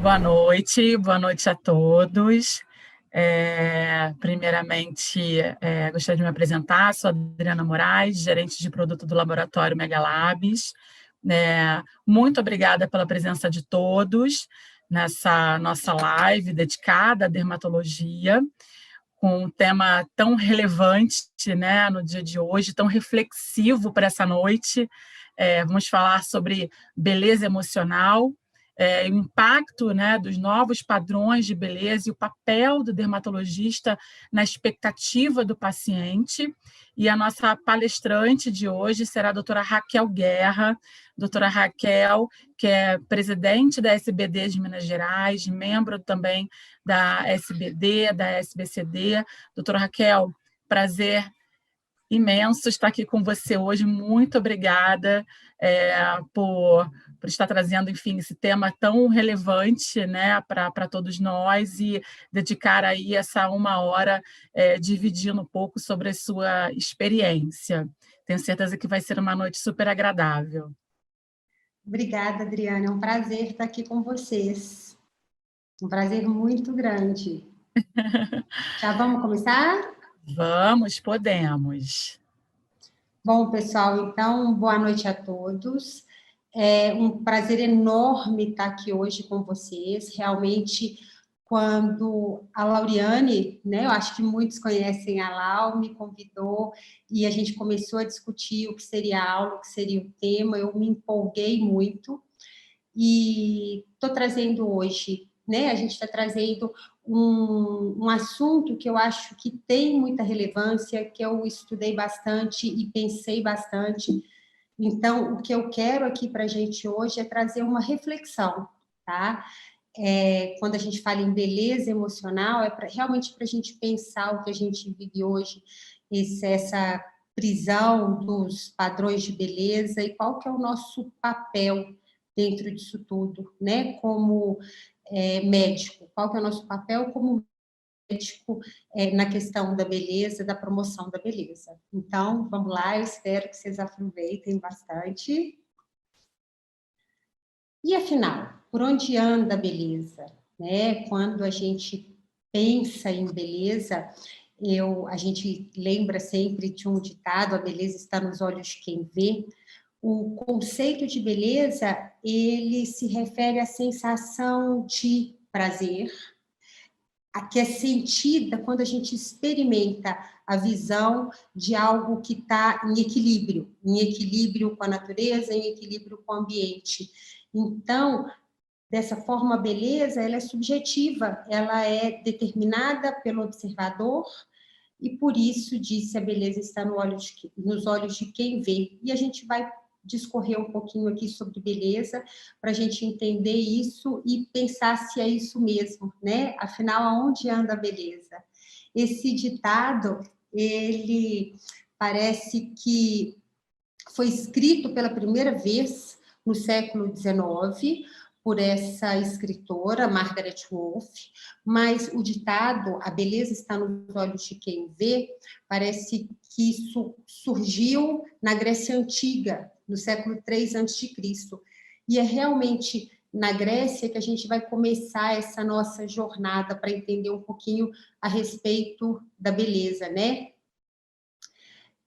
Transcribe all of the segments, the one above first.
Boa noite a todos. Primeiramente, gostaria de me apresentar, sou Adriana Moraes, gerente de produto do laboratório Megalabs. Muito obrigada pela presença de todos nessa nossa live dedicada à dermatologia, com um tema tão relevante, né, no dia de hoje, tão reflexivo para essa noite. Vamos falar sobre beleza emocional, o impacto, né, dos novos padrões de beleza e o papel do dermatologista na expectativa do paciente. E a nossa palestrante de hoje será a doutora Raquel Guerra. Doutora Raquel, que é presidente da SBD de Minas Gerais, membro também da SBD, da SBCD. Doutora Raquel, prazer imenso estar aqui com você hoje. Muito obrigada por estar trazendo, enfim, esse tema tão relevante, né, para todos nós, e dedicar aí essa uma hora dividindo um pouco sobre a sua experiência. Tenho certeza que vai ser uma noite super agradável. Obrigada, Adriana. É um prazer estar aqui com vocês. Um prazer muito grande. Já vamos começar? Vamos, podemos. Bom, pessoal, então, boa noite a todos. É um prazer enorme estar aqui hoje com vocês. Realmente, quando a Lauriane, né, eu acho que muitos conhecem a Lau, me convidou e a gente começou a discutir o que seria a aula, o que seria o tema, eu me empolguei muito. E estou trazendo hoje, né? A gente está trazendo um assunto que eu acho que tem muita relevância, que eu estudei bastante e pensei bastante. Então, o que eu quero aqui para a gente hoje é trazer uma reflexão, tá? Quando a gente fala em beleza emocional, realmente para a gente pensar o que a gente vive hoje, essa prisão dos padrões de beleza e qual que é o nosso papel dentro disso tudo, né? Como médico, qual que é o nosso papel como médico na questão da beleza, da promoção da beleza. Então, vamos lá, eu espero que vocês aproveitem bastante. E afinal, por onde anda a beleza? Né? Quando a gente pensa em beleza, a gente lembra sempre de um ditado: a beleza está nos olhos de quem vê. O conceito de beleza, ele se refere à sensação de prazer, a que é sentida quando a gente experimenta a visão de algo que está em equilíbrio com a natureza, em equilíbrio com o ambiente. Então, dessa forma, a beleza, ela é subjetiva, ela é determinada pelo observador, e por isso disse a beleza está nos olhos de quem vê. E a gente vai discorrer um pouquinho aqui sobre beleza, para a gente entender isso e pensar se é isso mesmo, né? Afinal, aonde anda a beleza? Esse ditado, ele parece que foi escrito pela primeira vez no século XIX, por essa escritora, Margaret Woolf, mas o ditado, a beleza está nos olhos de quem vê, parece que isso surgiu na Grécia Antiga, no século III a.C., e é realmente na Grécia que a gente vai começar essa nossa jornada para entender um pouquinho a respeito da beleza, né?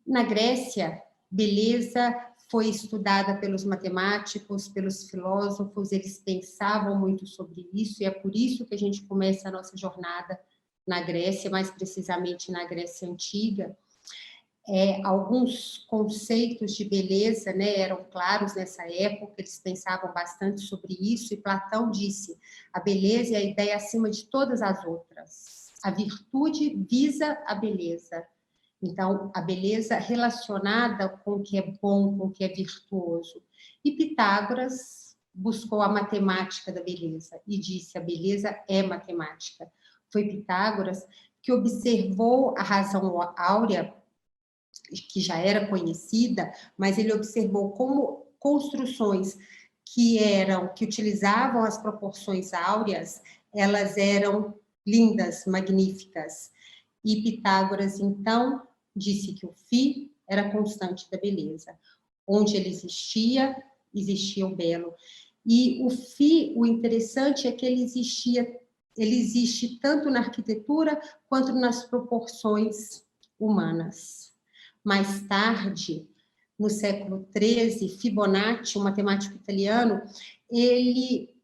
Na Grécia, beleza foi estudada pelos matemáticos, pelos filósofos, eles pensavam muito sobre isso, e é por isso que a gente começa a nossa jornada na Grécia, mais precisamente na Grécia Antiga. Alguns conceitos de beleza, né, eram claros nessa época, eles pensavam bastante sobre isso, e Platão disse: a beleza é a ideia acima de todas as outras. A virtude visa a beleza. Então, a beleza relacionada com o que é bom, com o que é virtuoso. E Pitágoras buscou a matemática da beleza e disse: a beleza é matemática. Foi Pitágoras que observou a razão áurea, que já era conhecida, mas ele observou como construções que utilizavam as proporções áureas, elas eram lindas, magníficas. E Pitágoras, então, disse que o φ era a constante da beleza. Onde ele existia, existia o belo. E o Phi, o interessante é que ele existe tanto na arquitetura quanto nas proporções humanas. Mais tarde, no século XIII, Fibonacci, um matemático italiano, ele,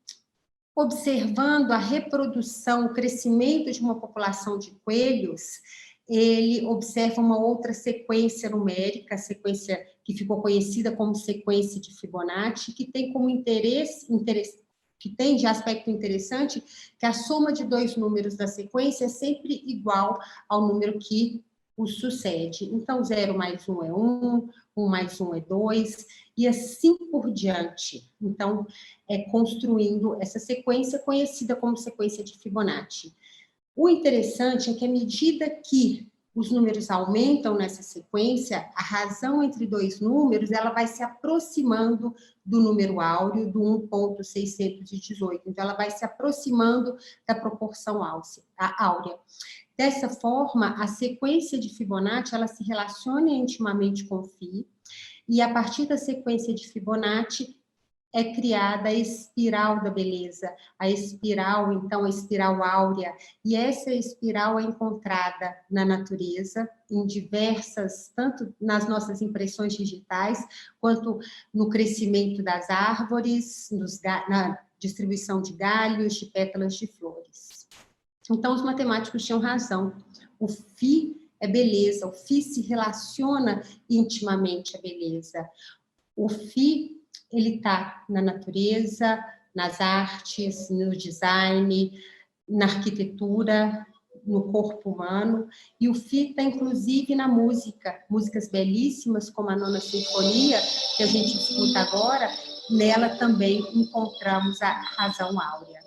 observando a reprodução, o crescimento de uma população de coelhos, ele observa uma outra sequência numérica, a sequência que ficou conhecida como sequência de Fibonacci, que tem como que tem de aspecto interessante que a soma de dois números da sequência é sempre igual ao número que os sucede. Então, 0 mais 1 é 1, 1 mais 1 é 2, e assim por diante. Então, construindo essa sequência conhecida como sequência de Fibonacci. O interessante é que, à medida que os números aumentam nessa sequência, a razão entre dois números ela vai se aproximando do número áureo, do 1,618. Então, ela vai se aproximando da proporção áurea. Dessa forma, a sequência de Fibonacci ela se relaciona intimamente com o Phi, e a partir da sequência de Fibonacci é criada a espiral da beleza, a espiral, então, a espiral áurea, e essa espiral é encontrada na natureza, em diversas, tanto nas nossas impressões digitais, quanto no crescimento das árvores, na distribuição de galhos, de pétalas de flores. Então, os matemáticos tinham razão, o Phi é beleza, o Phi se relaciona intimamente à beleza. O Phi ele está na natureza, nas artes, no design, na arquitetura, no corpo humano, e o Phi está, inclusive, na música. Músicas belíssimas, como a Nona Sinfonia, que a gente escuta agora, nela também encontramos a razão áurea.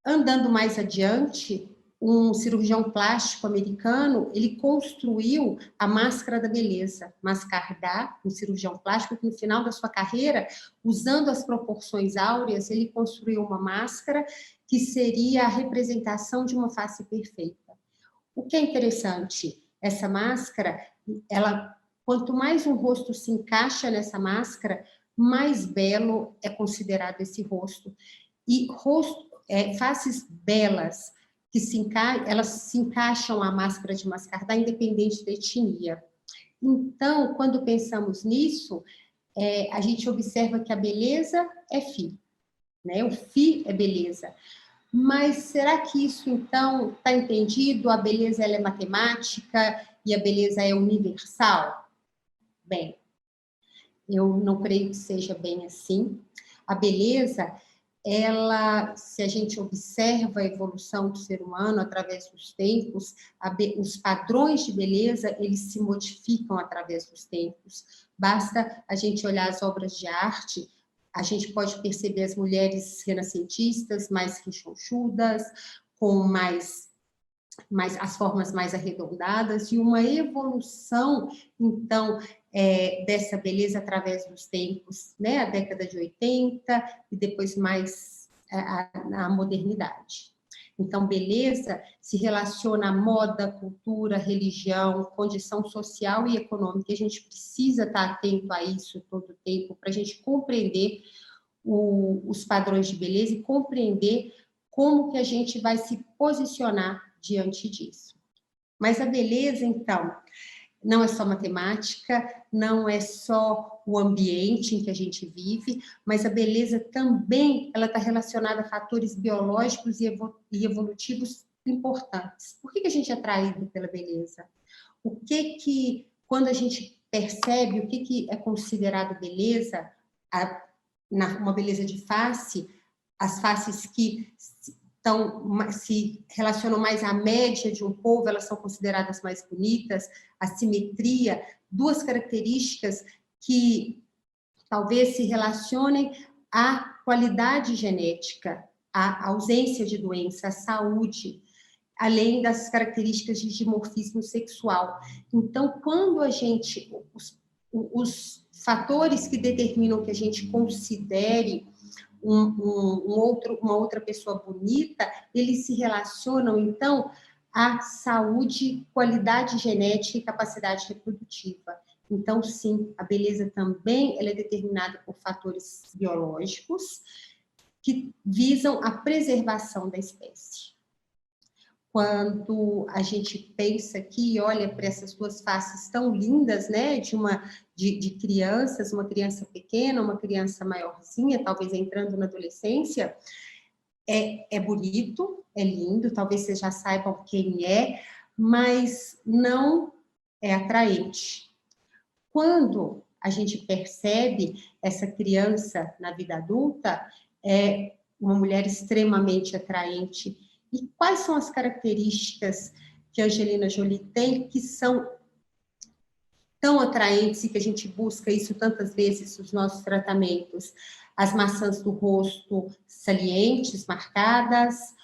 Andando mais adiante, um cirurgião plástico americano, ele construiu a máscara da beleza. Mascardá, um cirurgião plástico que no final da sua carreira, usando as proporções áureas, ele construiu uma máscara que seria a representação de uma face perfeita. O que é interessante, essa máscara, quanto mais um rosto se encaixa nessa máscara, mais belo é considerado esse rosto. E faces belas, elas se encaixam à máscara de Mascardá, independente da etnia. Então, quando pensamos nisso, a gente observa que a beleza é Phi, né? O Phi é beleza. Mas será que isso, então, está entendido? A beleza ela é matemática e a beleza é universal? Bem, eu não creio que seja bem assim. A beleza se a gente observa a evolução do ser humano através dos tempos, os padrões de beleza, eles se modificam através dos tempos. Basta a gente olhar as obras de arte, a gente pode perceber as mulheres renascentistas mais rechonchudas, com as formas mais arredondadas, e uma evolução, então, dessa beleza através dos tempos, né? A década de 80 e depois mais a modernidade. Então, beleza se relaciona à moda, cultura, religião, condição social e econômica. A gente precisa estar atento a isso todo o tempo para a gente compreender os padrões de beleza e compreender como que a gente vai se posicionar diante disso. Mas a beleza, então, não é só matemática, não é só o ambiente em que a gente vive, mas a beleza também ela está relacionada a fatores biológicos e evolutivos importantes. Por que a gente é atraído pela beleza? O que quando a gente percebe o que é considerado beleza, uma beleza de face, as faces que se relacionam mais à média de um povo, elas são consideradas mais bonitas, a simetria, duas características que talvez se relacionem à qualidade genética, à ausência de doença, à saúde, além das características de dimorfismo sexual. Então, quando a gente... Os fatores que determinam que a gente considere uma outra pessoa bonita, eles se relacionam, então, à saúde, qualidade genética e capacidade reprodutiva. Então, sim, a beleza também ela é determinada por fatores biológicos que visam a preservação da espécie. Quando a gente pensa aqui e olha para essas duas faces tão lindas, né, de crianças, uma criança pequena, uma criança maiorzinha, talvez entrando na adolescência, é bonito, é lindo, talvez vocês já saibam quem é, mas não é atraente. Quando a gente percebe essa criança na vida adulta, é uma mulher extremamente atraente. E quais são as características que a Angelina Jolie tem que são tão atraentes e que a gente busca isso tantas vezes nos nossos tratamentos? As maçãs do rosto salientes, marcadas,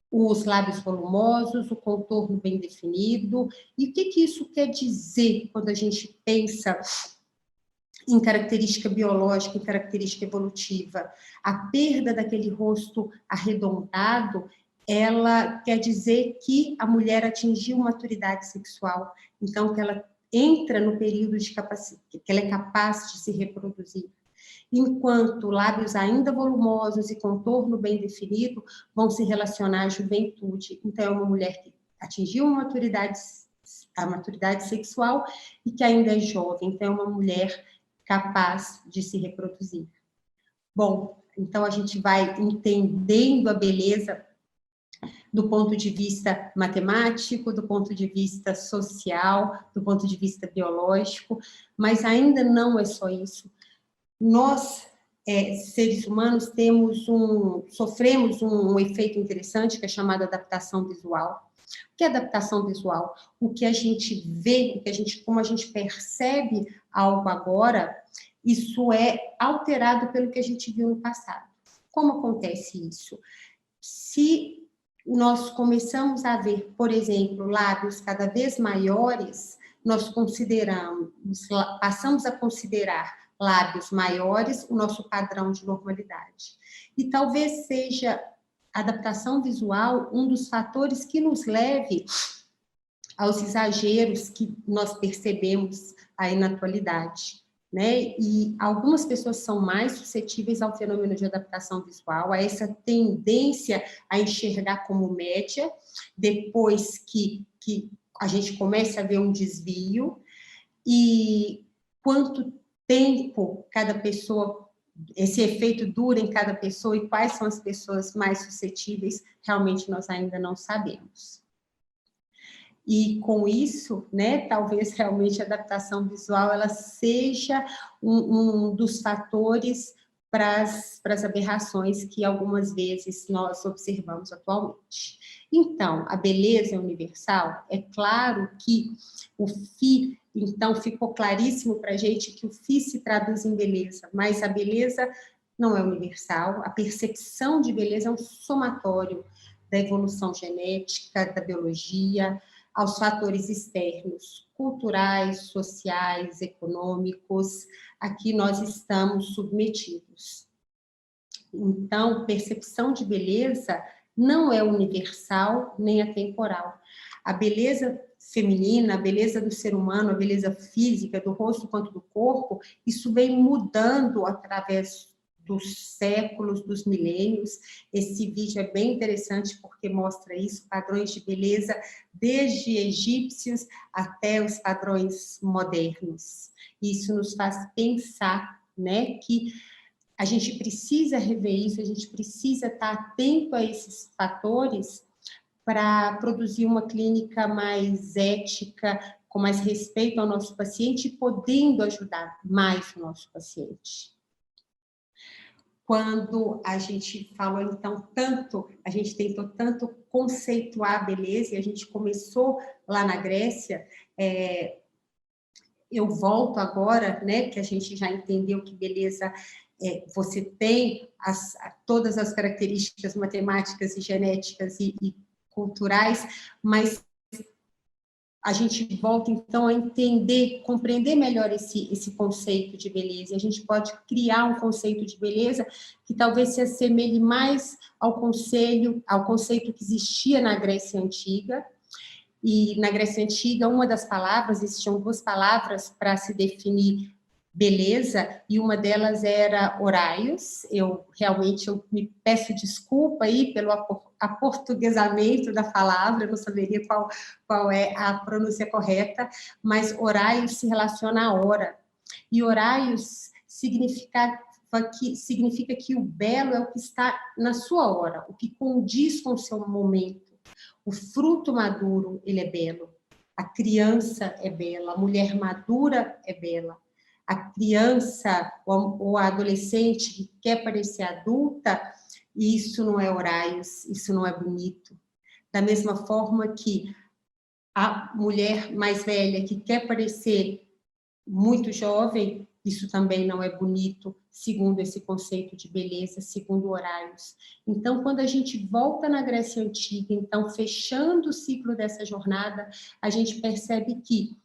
os lábios volumosos, o contorno bem definido. E o que isso quer dizer quando a gente pensa em característica biológica, em característica evolutiva? A perda daquele rosto arredondado, ela quer dizer que a mulher atingiu maturidade sexual, então que ela entra no período de que ela é capaz de se reproduzir. Enquanto lábios ainda volumosos e contorno bem definido vão se relacionar à juventude. Então, é uma mulher que atingiu a maturidade sexual e que ainda é jovem. Então, é uma mulher capaz de se reproduzir. Bom, então a gente vai entendendo a beleza do ponto de vista matemático, do ponto de vista social, do ponto de vista biológico, mas ainda não é só isso. Nós, seres humanos, sofremos um efeito interessante que é chamado adaptação visual. O que é adaptação visual? O que a gente vê, como a gente percebe algo agora, isso é alterado pelo que a gente viu no passado. Como acontece isso? Se nós começamos a ver, por exemplo, lábios cada vez maiores, nós passamos a considerar lábios maiores o nosso padrão de normalidade. E talvez seja a adaptação visual um dos fatores que nos leve aos exageros que nós percebemos aí na atualidade, né? E algumas pessoas são mais suscetíveis ao fenômeno de adaptação visual, a essa tendência a enxergar como média, depois que a gente começa a ver um desvio, e quanto tempo cada pessoa, esse efeito dura em cada pessoa e quais são as pessoas mais suscetíveis, realmente nós ainda não sabemos. E com isso, né, talvez realmente a adaptação visual ela seja um dos fatores para as aberrações que algumas vezes nós observamos atualmente. Então, a beleza é universal? É claro que o FI, então, ficou claríssimo para a gente que o FI se traduz em beleza, mas a beleza não é universal, a percepção de beleza é um somatório da evolução genética, da biologia, aos fatores externos, culturais, sociais, econômicos, a que nós estamos submetidos. Então, percepção de beleza não é universal nem atemporal. A beleza feminina, a beleza do ser humano, a beleza física, do rosto quanto do corpo, isso vem mudando através dos séculos, dos milênios. Esse vídeo é bem interessante porque mostra isso, padrões de beleza desde egípcios até os padrões modernos. Isso nos faz pensar, né, que a gente precisa rever isso, a gente precisa estar atento a esses fatores para produzir uma clínica mais ética, com mais respeito ao nosso paciente e podendo ajudar mais o nosso paciente. Quando a gente falou, então, a gente tentou tanto conceituar a beleza, e a gente começou lá na Grécia, eu volto agora, né, que a gente já entendeu que beleza, você tem todas as características matemáticas e genéticas e culturais, mas a gente volta, então, a entender, compreender melhor esse conceito de beleza. E a gente pode criar um conceito de beleza que talvez se assemelhe mais ao conceito que existia na Grécia Antiga E na Grécia Antiga, uma das palavras, existiam 2 palavras para se definir beleza, e uma delas era horaios. Eu me peço desculpa aí pelo aportuguesamento da palavra, eu não saberia qual é a pronúncia correta, mas horaios se relaciona à hora. E horaios significa que o belo é o que está na sua hora, o que condiz com o seu momento. O fruto maduro, ele é belo. A criança é bela, a mulher madura é bela. A criança ou a adolescente que quer parecer adulta, isso não é horaios, isso não é bonito. Da mesma forma que a mulher mais velha que quer parecer muito jovem, isso também não é bonito, segundo esse conceito de beleza, segundo horaios. Então, quando a gente volta na Grécia Antiga, então, fechando o ciclo dessa jornada, a gente percebe que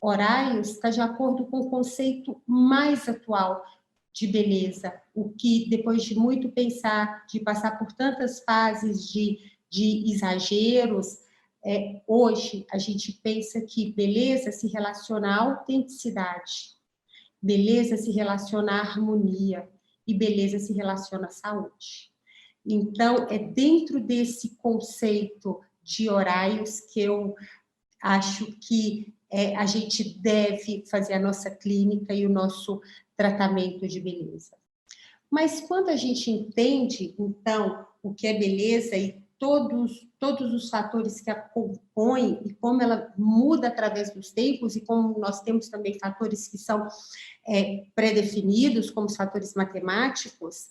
horaios está de acordo com o conceito mais atual de beleza, o que, depois de muito pensar, de passar por tantas fases de exageros, hoje a gente pensa que beleza se relaciona à autenticidade, beleza se relaciona à harmonia e beleza se relaciona à saúde. Então, é dentro desse conceito de horaios que eu acho que a gente deve fazer a nossa clínica e o nosso tratamento de beleza. Mas quando a gente entende, então, o que é beleza e todos os fatores que a compõem e como ela muda através dos tempos e como nós temos também fatores que são pré-definidos, como os fatores matemáticos,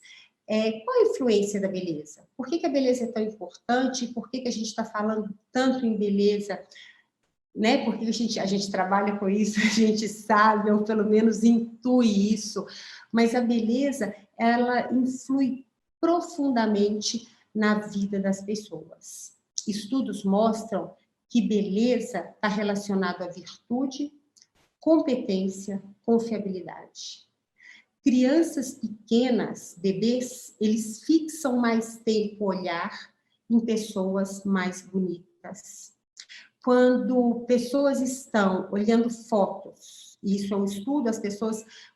qual a influência da beleza? Por que a beleza é tão importante? Por que a gente está falando tanto em beleza? Né? Porque a gente trabalha com isso, a gente sabe, ou pelo menos intui isso, mas a beleza, ela influi profundamente na vida das pessoas. Estudos mostram que beleza está relacionado à virtude, competência, confiabilidade. Crianças pequenas, bebês, eles fixam mais tempo o olhar em pessoas mais bonitas. Quando pessoas estão olhando fotos, e isso é um estudo,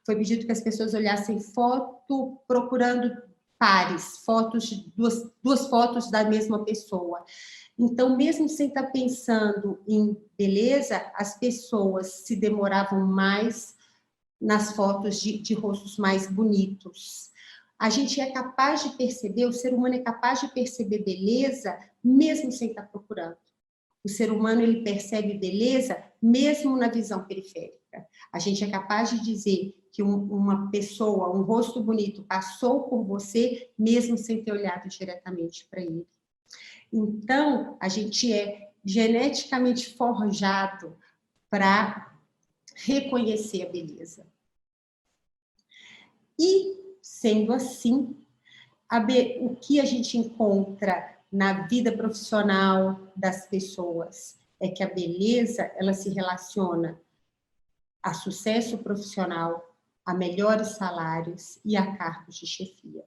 foi pedido que as pessoas olhassem foto procurando pares, fotos de duas fotos da mesma pessoa. Então, mesmo sem estar pensando em beleza, as pessoas se demoravam mais nas fotos de rostos mais bonitos. A gente é capaz de perceber, o ser humano é capaz de perceber beleza mesmo sem estar procurando. O ser humano, ele percebe beleza mesmo na visão periférica. A gente é capaz de dizer que uma pessoa, um rosto bonito, passou por você mesmo sem ter olhado diretamente para ele. Então, a gente é geneticamente forjado para reconhecer a beleza. E, sendo assim, o que a gente encontra na vida profissional das pessoas é que a beleza, ela se relaciona a sucesso profissional, a melhores salários e a cargos de chefia.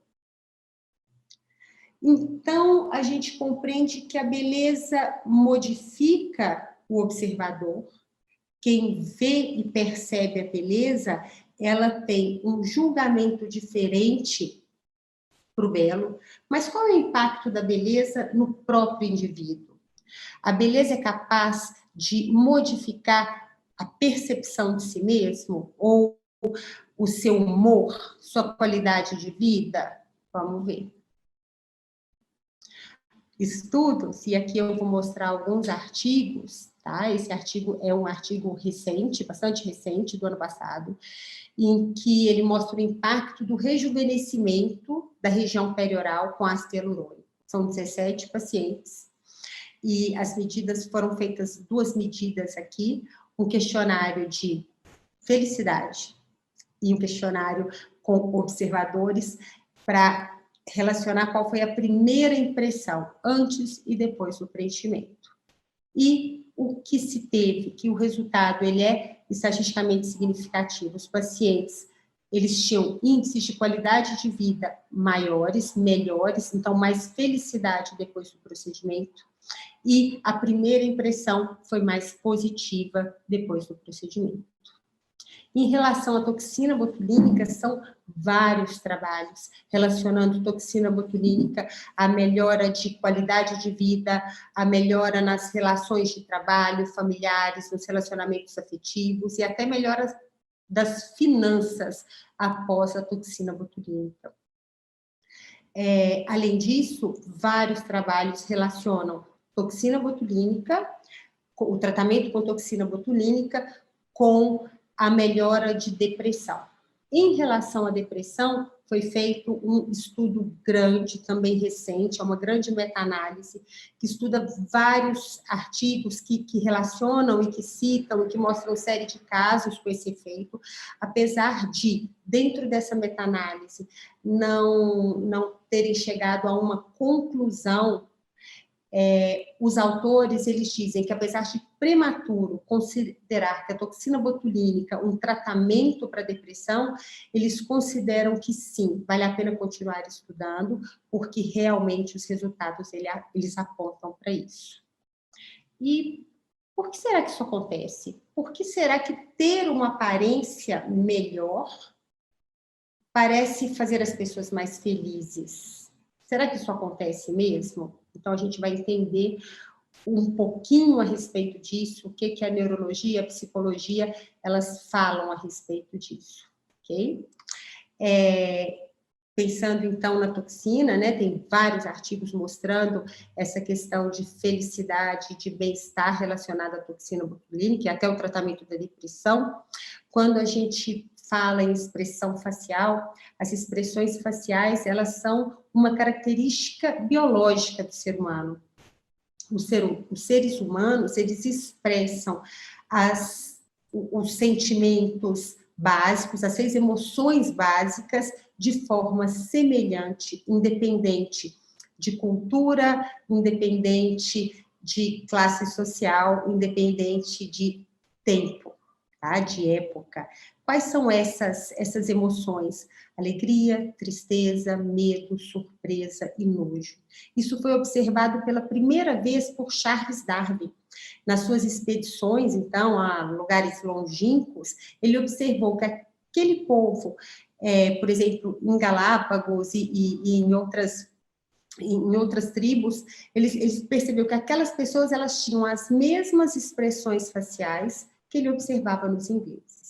Então, a gente compreende que a beleza modifica o observador. Quem vê e percebe a beleza, ela tem um julgamento diferente para o belo, mas qual é o impacto da beleza no próprio indivíduo? A beleza é capaz de modificar a percepção de si mesmo ou o seu humor, sua qualidade de vida? Vamos ver. Estudos, e aqui eu vou mostrar alguns artigos, tá? Esse artigo é um artigo recente, bastante recente, do ano passado, em que ele mostra o impacto do rejuvenescimento da região perioral com ácido hialurônico. São 17 pacientes, e as medidas foram feitas, 2 medidas aqui, um questionário de felicidade e um questionário com observadores para relacionar qual foi a primeira impressão, antes e depois do preenchimento. E o que se teve, que o resultado ele é estatisticamente significativo. Os pacientes eles tinham índices de qualidade de vida maiores, melhores, então mais felicidade depois do procedimento, e a primeira impressão foi mais positiva depois do procedimento. Em relação à toxina botulínica, são vários trabalhos relacionando toxina botulínica à melhora de qualidade de vida, à melhora nas relações de trabalho, familiares, nos relacionamentos afetivos e até melhora das finanças após a toxina botulínica. Além disso, vários trabalhos relacionam toxina botulínica, o tratamento com toxina botulínica, com a melhora de depressão. Em relação à depressão, foi feito um estudo grande, também recente, é uma grande meta-análise, que estuda vários artigos que relacionam e que citam e que mostram série de casos com esse efeito, apesar de, dentro dessa meta-análise, não terem chegado a uma conclusão. Os autores, eles dizem que, apesar de prematuro considerar que a toxina botulínica um tratamento para depressão, eles consideram que sim, vale a pena continuar estudando, porque realmente os resultados eles apontam para isso. E por que será que isso acontece? Por que será que ter uma aparência melhor parece fazer as pessoas mais felizes? Será que isso acontece mesmo? Então, a gente vai entender um pouquinho a respeito disso, o que a neurologia, a psicologia, elas falam a respeito disso, ok? Pensando, então, na toxina, né, tem vários artigos mostrando essa questão de felicidade, de bem-estar relacionada à toxina botulínica e até o tratamento da depressão. Quando a gente fala em expressão facial, as expressões faciais, elas são uma característica biológica do ser humano. Os seres humanos, eles expressam os sentimentos básicos, as 6 emoções básicas, de forma semelhante, independente de cultura, independente de classe social, independente de tempo, tá? De época. Quais são essas emoções? Alegria, tristeza, medo, surpresa e nojo. Isso foi observado pela primeira vez por Charles Darwin. Nas suas expedições, então, a lugares longínquos, ele observou que aquele povo, por exemplo, em Galápagos e em outras tribos, eles perceberam que aquelas pessoas elas tinham as mesmas expressões faciais que ele observava nos ingleses.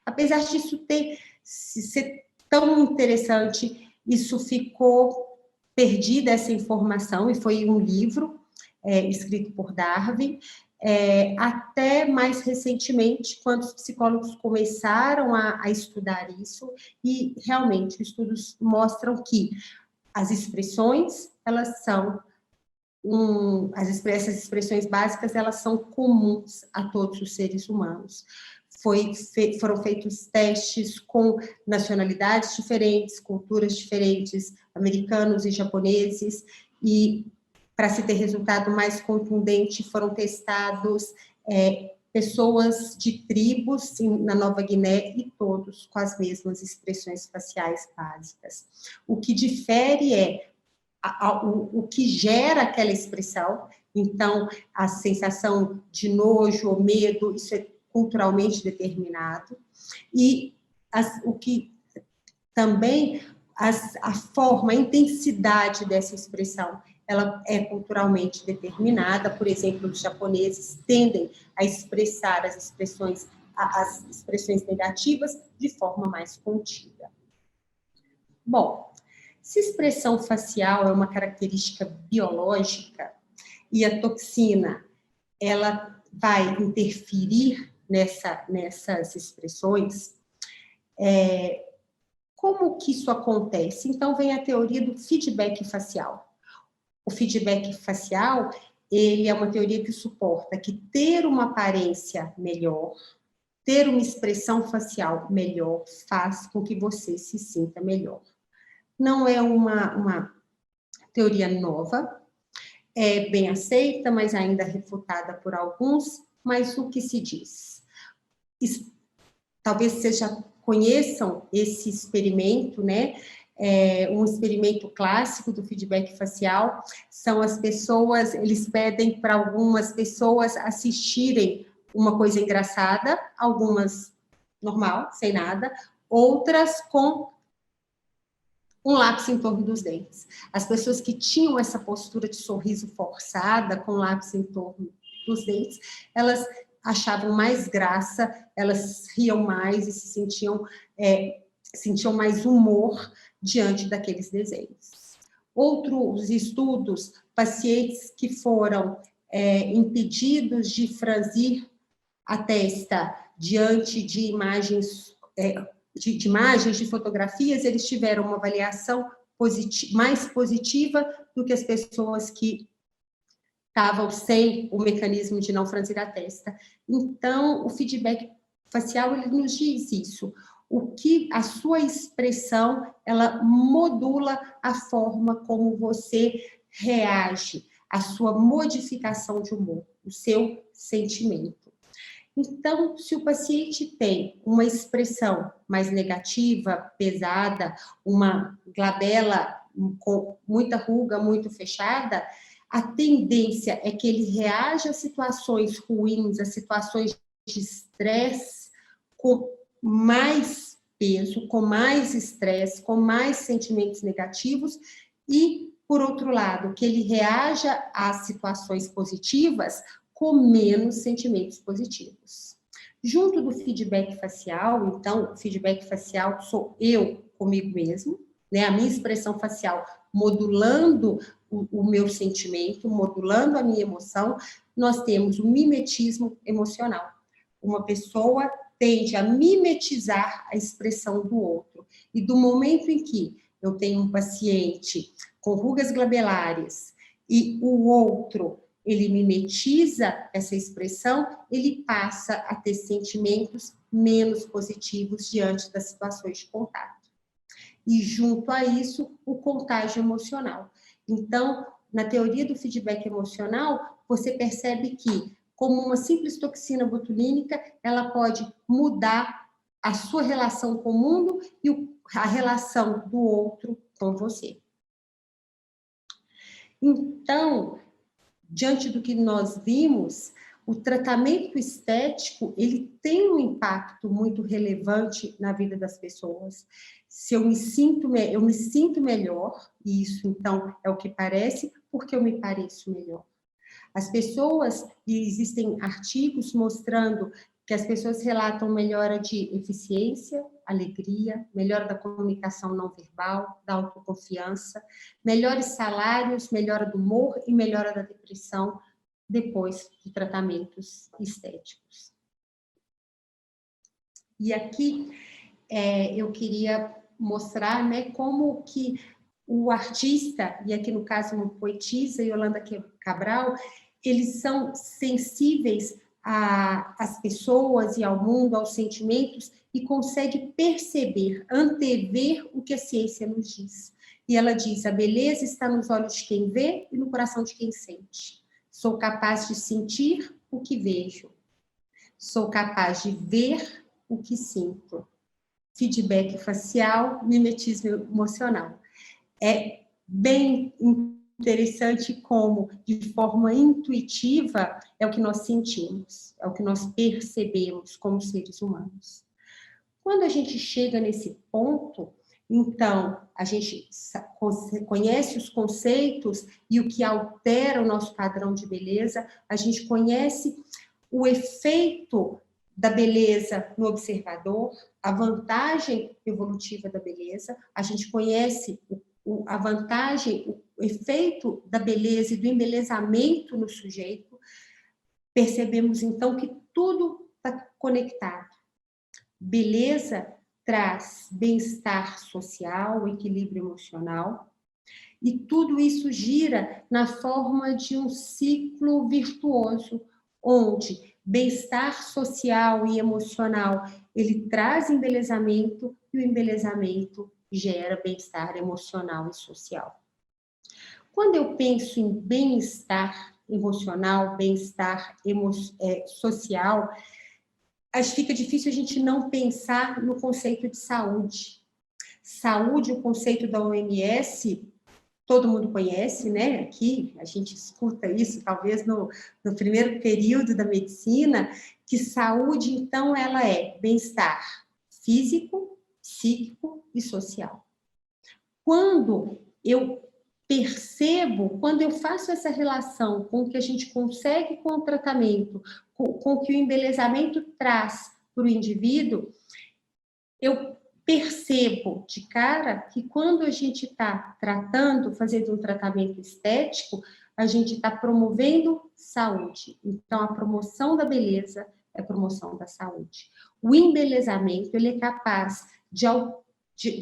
Apesar disso ser tão interessante, isso ficou perdida, essa informação, e foi um livro escrito por Darwin, até mais recentemente, quando os psicólogos começaram a estudar isso, e realmente estudos mostram que as expressões, elas são essas expressões básicas, elas são comuns a todos os seres humanos. Foram feitos testes com nacionalidades diferentes, culturas diferentes, americanos e japoneses, e para se ter resultado mais contundente, foram testados pessoas de tribos na Nova Guiné e todos com as mesmas expressões faciais básicas. O que difere o que gera aquela expressão. Então, a sensação de nojo ou medo, isso é culturalmente determinado, e o que também a forma, a intensidade dessa expressão, ela é culturalmente determinada. Por exemplo, os japoneses tendem a expressar as expressões negativas de forma mais contida. Bom, se expressão facial é uma característica biológica e a toxina ela vai interferir nessas expressões, como que isso acontece? Então, vem a teoria do feedback facial. O feedback facial, ele é uma teoria que suporta que ter uma aparência melhor, ter uma expressão facial melhor, faz com que você se sinta melhor. Não é uma teoria nova, é bem aceita, mas ainda refutada por alguns. Mas o que se diz? Talvez seja conheçam esse experimento, né? Um experimento clássico do feedback facial, são as pessoas, eles pedem para algumas pessoas assistirem uma coisa engraçada, algumas normal, sem nada, outras com um lápis em torno dos dentes. As pessoas que tinham essa postura de sorriso forçada, com lápis em torno dos dentes, elas achavam mais graça, elas riam mais e se sentiam mais humor diante daqueles desenhos. Outros estudos, pacientes que foram impedidos de franzir a testa diante de imagens, de fotografias, eles tiveram uma avaliação mais positiva do que as pessoas que estavam sem o mecanismo de não franzir a testa. Então, o feedback facial, ele nos diz isso, o que a sua expressão, ela modula a forma como você reage, a sua modificação de humor, o seu sentimento. Então, se o paciente tem uma expressão mais negativa, pesada, uma glabela com muita ruga, muito fechada, a tendência é que ele reaja a situações ruins, a situações de estresse, com mais peso, com mais estresse, com mais sentimentos negativos e, por outro lado, que ele reaja às situações positivas com menos sentimentos positivos. Junto do feedback facial, então, o feedback facial sou eu comigo mesmo, né? A minha expressão facial modulando o meu sentimento, modulando a minha emoção, nós temos o mimetismo emocional. Uma pessoa tende a mimetizar a expressão do outro. E do momento em que eu tenho um paciente com rugas glabelares e o outro, ele mimetiza essa expressão, ele passa a ter sentimentos menos positivos diante das situações de contato. E junto a isso, o contágio emocional. Então, na teoria do feedback emocional, você percebe que, como uma simples toxina botulínica, ela pode mudar a sua relação com o mundo e a relação do outro com você. Então, diante do que nós vimos, o tratamento estético, ele tem um impacto muito relevante na vida das pessoas. Se eu me sinto melhor, e isso, então, é o que parece, porque eu me pareço melhor. As pessoas, e existem artigos mostrando que as pessoas relatam melhora de eficiência, alegria, melhora da comunicação não verbal, da autoconfiança, melhores salários, melhora do humor e melhora da depressão depois de tratamentos estéticos. E aqui eu queria mostrar, né, como que o artista, e aqui no caso uma poetisa, Yolanda Cabral, eles são sensíveis às pessoas e ao mundo, aos sentimentos, e consegue perceber, antever o que a ciência nos diz. E ela diz, a beleza está nos olhos de quem vê e no coração de quem sente. Sou capaz de sentir o que vejo. Sou capaz de ver o que sinto. Feedback facial, mimetismo emocional. É bem interessante como, de forma intuitiva, é o que nós sentimos, é o que nós percebemos como seres humanos. Quando a gente chega nesse ponto, então, a gente conhece os conceitos e o que altera o nosso padrão de beleza, a gente conhece o efeito da beleza no observador, a vantagem evolutiva da beleza, a gente conhece a vantagem, o efeito da beleza e do embelezamento no sujeito, percebemos então que tudo está conectado. Beleza traz bem-estar social, equilíbrio emocional, e tudo isso gira na forma de um ciclo virtuoso, onde bem-estar social e emocional, ele traz embelezamento, e o embelezamento gera bem-estar emocional e social. Quando eu penso em bem-estar emocional, bem-estar social, fica difícil a gente não pensar no conceito de saúde. Saúde, o conceito da OMS, todo mundo conhece, né? Aqui a gente escuta isso, talvez no primeiro período da medicina, que saúde, então, ela é bem-estar físico, psíquico e social. Quando eu percebo, quando eu faço essa relação com o que a gente consegue com o tratamento, com o que o embelezamento traz para o indivíduo, eu percebo de cara que quando a gente está tratando, fazendo um tratamento estético, a gente está promovendo saúde. Então, a promoção da beleza é a promoção da saúde. O embelezamento, ele é capaz de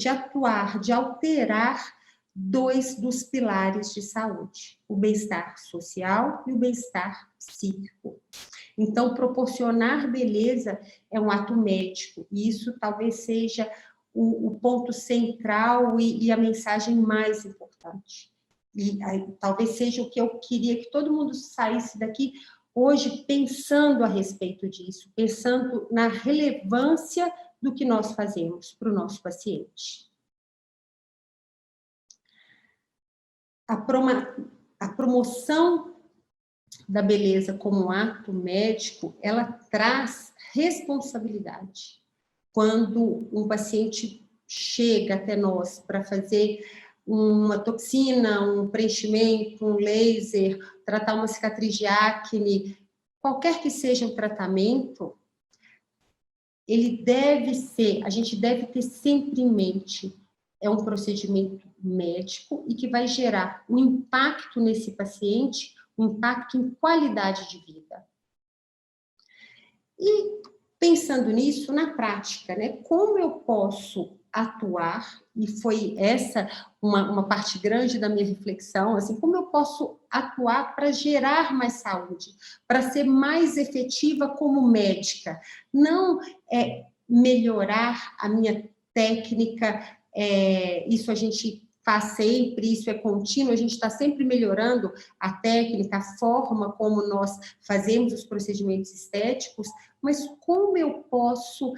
atuar, de alterar dois dos pilares de saúde, o bem-estar social e o bem-estar psíquico. Então, proporcionar beleza é um ato médico, e isso talvez seja o ponto central e a mensagem mais importante. E aí, talvez seja o que eu queria que todo mundo saísse daqui hoje pensando a respeito disso, pensando na relevância do que nós fazemos para o nosso paciente. A promoção da beleza como ato médico, ela traz responsabilidade. Quando um paciente chega até nós para fazer uma toxina, um preenchimento, um laser, tratar uma cicatriz de acne, qualquer que seja o tratamento, ele deve ser, a gente deve ter sempre em mente, é um procedimento médico e que vai gerar um impacto nesse paciente, um impacto em qualidade de vida. E pensando nisso, na prática, né, como eu posso atuar, e foi essa uma parte grande da minha reflexão, assim, como eu posso atuar para gerar mais saúde, para ser mais efetiva como médica, não melhorar a minha técnica, isso a gente faz sempre, isso é contínuo, a gente está sempre melhorando a técnica, a forma como nós fazemos os procedimentos estéticos, mas como eu posso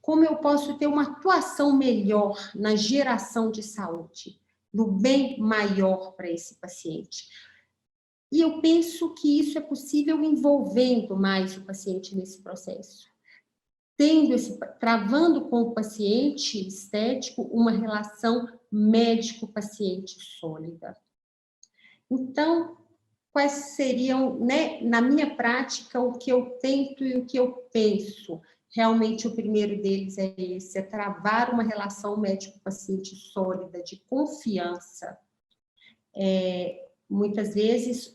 como eu posso ter uma atuação melhor na geração de saúde, no bem maior para esse paciente? E eu penso que isso é possível envolvendo mais o paciente nesse processo. Travando com o paciente estético uma relação médico-paciente sólida. Então, quais seriam, né, na minha prática, o que eu tento e o que eu penso? Realmente, o primeiro deles é esse, é travar uma relação médico-paciente sólida, de confiança. Muitas vezes,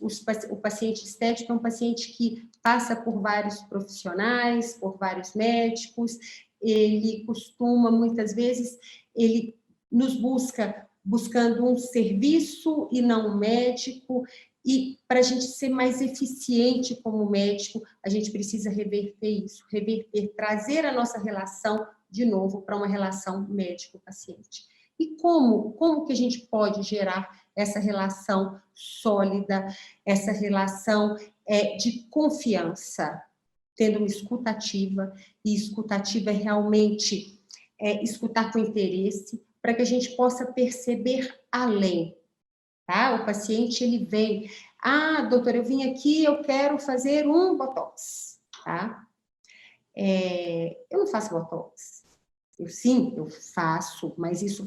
o paciente estético é um paciente que passa por vários profissionais, por vários médicos, ele costuma, muitas vezes, ele nos buscando um serviço e não um médico, e para a gente ser mais eficiente como médico, a gente precisa reverter isso, trazer a nossa relação de novo para uma relação médico-paciente. E como que a gente pode gerar essa relação sólida, essa relação de confiança, tendo uma escutativa, e escutativa é realmente escutar com interesse, para que a gente possa perceber além, tá? O paciente, ele vem, doutora, eu vim aqui, eu quero fazer um botox, tá? Eu não faço botox. Eu faço, mas isso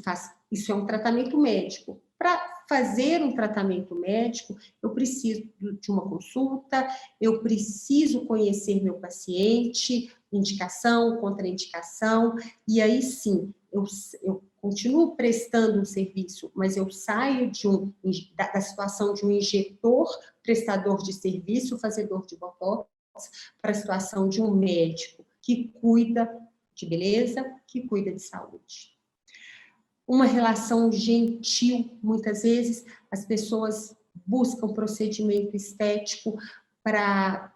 é um tratamento médico. Para fazer um tratamento médico, eu preciso de uma consulta, eu preciso conhecer meu paciente, indicação, contraindicação, e aí sim, eu continuo prestando um serviço, mas eu saio da situação de um injetor, prestador de serviço, fazedor de botox, para a situação de um médico que cuida de beleza, que cuida de saúde. Uma relação gentil, muitas vezes as pessoas buscam procedimento estético para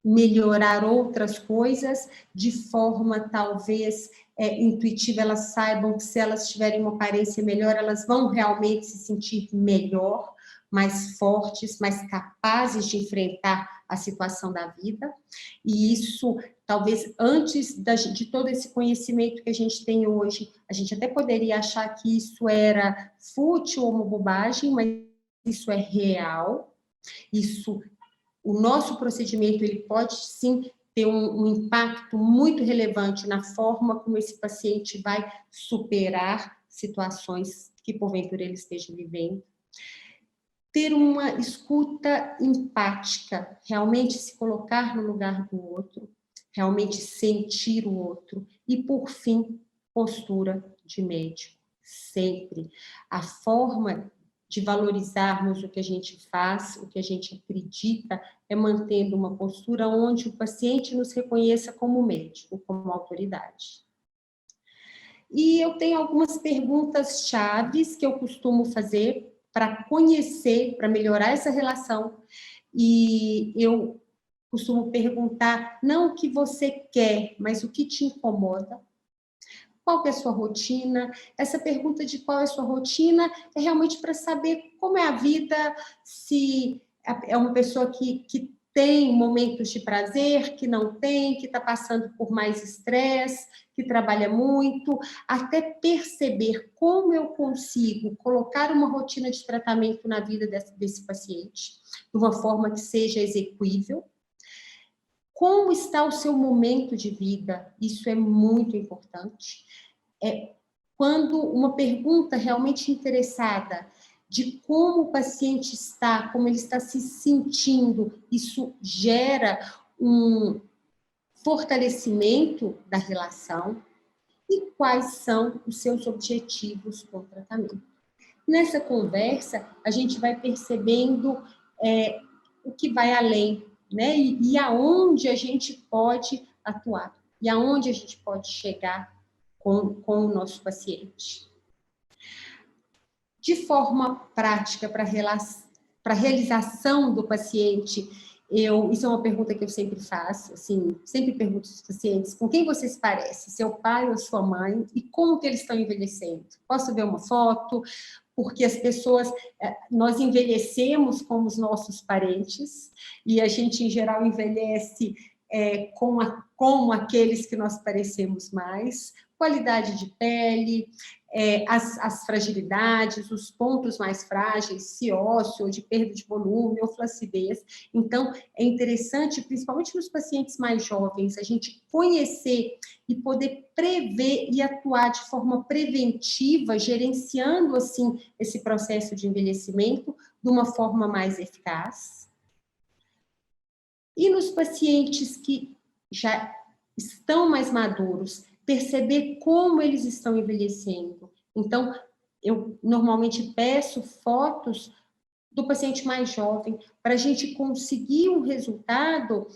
melhorar outras coisas, de forma talvez intuitiva, elas saibam que se elas tiverem uma aparência melhor, elas vão realmente se sentir melhor, mais fortes, mais capazes de enfrentar a situação da vida. E isso, talvez, antes de todo esse conhecimento que a gente tem hoje, a gente até poderia achar que isso era fútil ou uma bobagem, mas isso é real. O nosso procedimento, ele pode, sim, ter um impacto muito relevante na forma como esse paciente vai superar situações que, porventura, ele esteja vivendo. Ter uma escuta empática, realmente se colocar no lugar do outro, realmente sentir o outro. E, por fim, postura de médico. Sempre. A forma de valorizarmos o que a gente faz, o que a gente acredita, é mantendo uma postura onde o paciente nos reconheça como médico, como autoridade. E eu tenho algumas perguntas chaves que eu costumo fazer para conhecer, para melhorar essa relação. E eu costumo perguntar, não o que você quer, mas o que te incomoda. Qual que é a sua rotina? Essa pergunta de qual é a sua rotina é realmente para saber como é a vida, se é uma pessoa que tem momentos de prazer, que não tem, que está passando por mais estresse, que trabalha muito, até perceber como eu consigo colocar uma rotina de tratamento na vida desse paciente, de uma forma que seja execuível. Como está o seu momento de vida? Isso é muito importante. Quando uma pergunta realmente interessada de como o paciente está, como ele está se sentindo, isso gera um fortalecimento da relação. E quais são os seus objetivos com o tratamento? Nessa conversa, a gente vai percebendo o que vai além, né? E aonde a gente pode atuar, e aonde a gente pode chegar com o nosso paciente. De forma prática, para a realização do paciente, isso é uma pergunta que eu sempre faço, assim, sempre pergunto aos pacientes, com quem você se parece, seu pai ou sua mãe, e como que eles estão envelhecendo? Posso ver uma foto? Porque as pessoas, nós envelhecemos como os nossos parentes, e a gente, em geral, envelhece com aqueles que nós parecemos mais, qualidade de pele, as fragilidades, os pontos mais frágeis, se ósseo, ou de perda de volume, ou flacidez. Então, é interessante, principalmente nos pacientes mais jovens, a gente conhecer e poder prever e atuar de forma preventiva, gerenciando, assim, esse processo de envelhecimento de uma forma mais eficaz. E nos pacientes que já estão mais maduros, perceber como eles estão envelhecendo. Então, eu normalmente peço fotos do paciente mais jovem, para a gente conseguir um resultado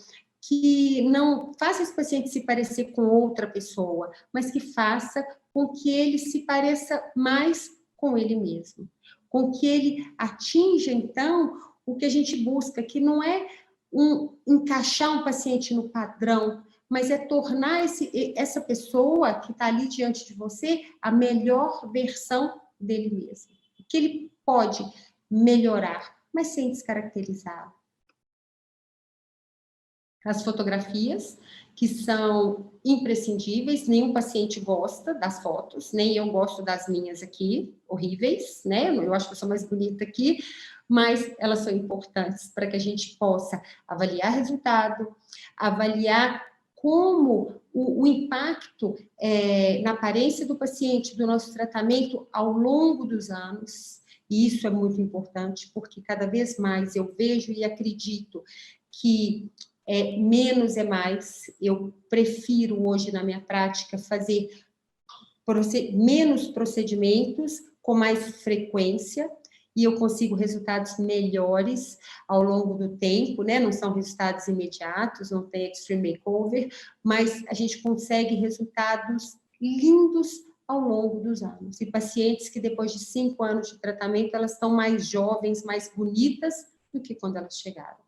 que não faça esse paciente se parecer com outra pessoa, mas que faça com que ele se pareça mais com ele mesmo. Com que ele atinja, então, o que a gente busca, que não é encaixar um paciente no padrão, mas é tornar essa pessoa que está ali diante de você a melhor versão dele mesmo. Que ele pode melhorar, mas sem descaracterizá-lo. As fotografias, que são imprescindíveis, nenhum paciente gosta das fotos, nem eu gosto das minhas aqui, horríveis, né? Eu acho que eu sou mais bonita aqui, mas elas são importantes para que a gente possa avaliar resultado, avaliar como o impacto na aparência do paciente, do nosso tratamento ao longo dos anos. E isso é muito importante, porque cada vez mais eu vejo e acredito que menos é mais. Eu prefiro hoje, na minha prática, fazer menos procedimentos com mais frequência, e eu consigo resultados melhores ao longo do tempo, né? Não são resultados imediatos, não tem extreme makeover, mas a gente consegue resultados lindos ao longo dos anos. E pacientes que depois de 5 anos de tratamento, elas estão mais jovens, mais bonitas do que quando elas chegaram.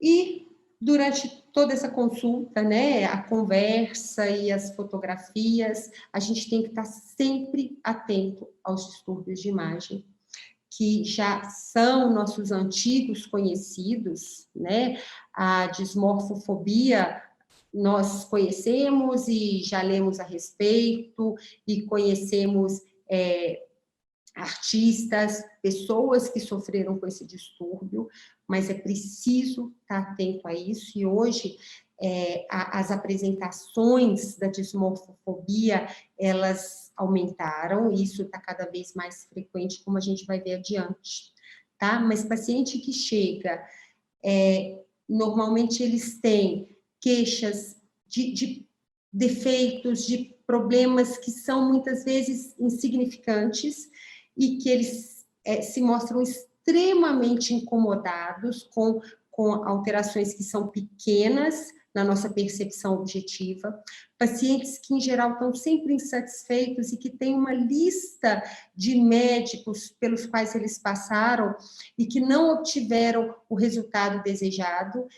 E durante toda essa consulta, né, a conversa e as fotografias, a gente tem que estar sempre atento aos distúrbios de imagem. que já são nossos antigos conhecidos, né? A dismorfofobia nós conhecemos e já lemos a respeito, e conhecemos artistas, pessoas que sofreram com esse distúrbio, mas é preciso estar atento a isso, e hoje as apresentações da dismorfofobia, elas aumentaram, e isso está cada vez mais frequente, como a gente vai ver adiante, tá? Mas paciente que chega, normalmente eles têm queixas de defeitos, de problemas que são muitas vezes insignificantes, e que eles se mostram extremamente incomodados com alterações que são pequenas na nossa percepção objetiva, pacientes que, em geral, estão sempre insatisfeitos e que têm uma lista de médicos pelos quais eles passaram e que não obtiveram o resultado desejado.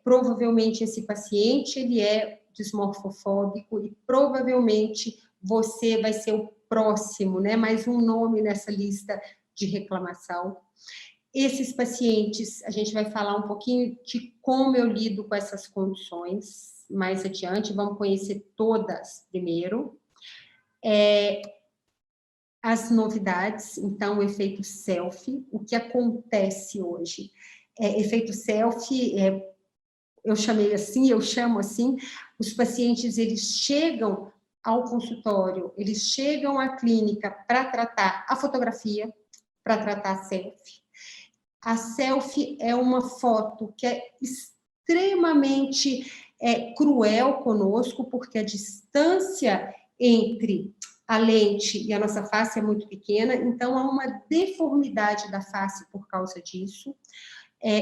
Provavelmente esse paciente ele é dismorfofóbico e provavelmente você vai ser o próximo, né? Mais um nome nessa lista de reclamação. Esses pacientes, a gente vai falar um pouquinho de como eu lido com essas condições mais adiante, vamos conhecer todas primeiro. As novidades, então, o efeito selfie, o que acontece hoje? Efeito selfie, eu chamo assim, os pacientes, eles chegam ao consultório, eles chegam à clínica para tratar a fotografia, para tratar a selfie. A selfie é uma foto que é extremamente cruel conosco, porque a distância entre a lente e a nossa face é muito pequena, então há uma deformidade da face por causa disso.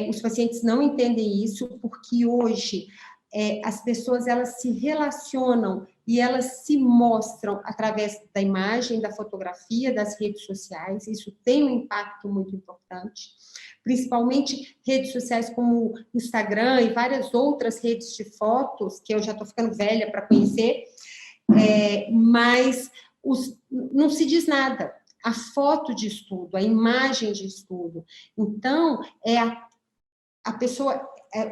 Os pacientes não entendem isso, porque hoje as pessoas elas se relacionam e elas se mostram através da imagem, da fotografia, das redes sociais. Isso tem um impacto muito importante, principalmente redes sociais como Instagram e várias outras redes de fotos, que eu já estou ficando velha para conhecer, mas não se diz nada. A foto de estudo, a imagem de estudo. Então, a pessoa,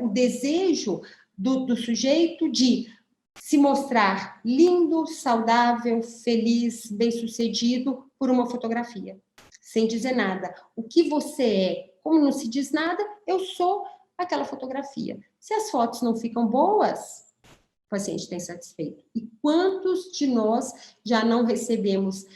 o desejo do sujeito de se mostrar lindo, saudável, feliz, bem-sucedido por uma fotografia, sem dizer nada. O que você é, como não se diz nada, eu sou aquela fotografia. Se as fotos não ficam boas, o paciente está insatisfeito. E quantos de nós já não recebemos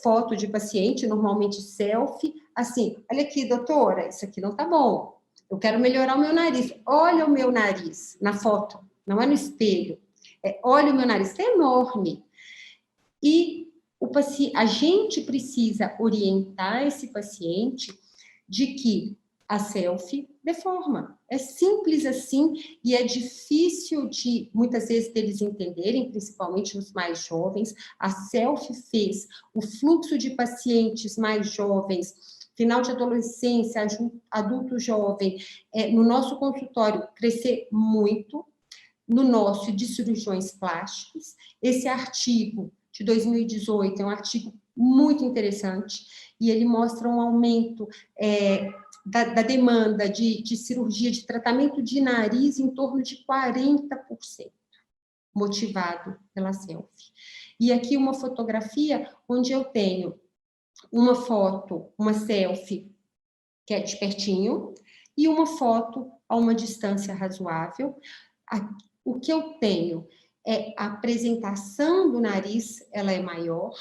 foto de paciente, normalmente selfie, assim, olha aqui, doutora, isso aqui não está bom. Eu quero melhorar o meu nariz. Olha o meu nariz na foto, não é no espelho. Olha o meu nariz, é enorme. E a gente precisa orientar esse paciente de que a selfie deforma. É simples assim e é difícil de, muitas vezes, deles entenderem, principalmente os mais jovens. A selfie fez o fluxo de pacientes mais jovens, final de adolescência, adulto jovem, no nosso consultório crescer muito, no nosso de cirurgiões plásticos. Esse artigo de 2018 é um artigo muito interessante e ele mostra um aumento da demanda de cirurgia, de tratamento de nariz em torno de 40%, motivado pela selfie. E aqui uma fotografia onde eu tenho uma foto, uma selfie, que é de pertinho, e uma foto a uma distância razoável. O que eu tenho é a apresentação do nariz, ela é maior,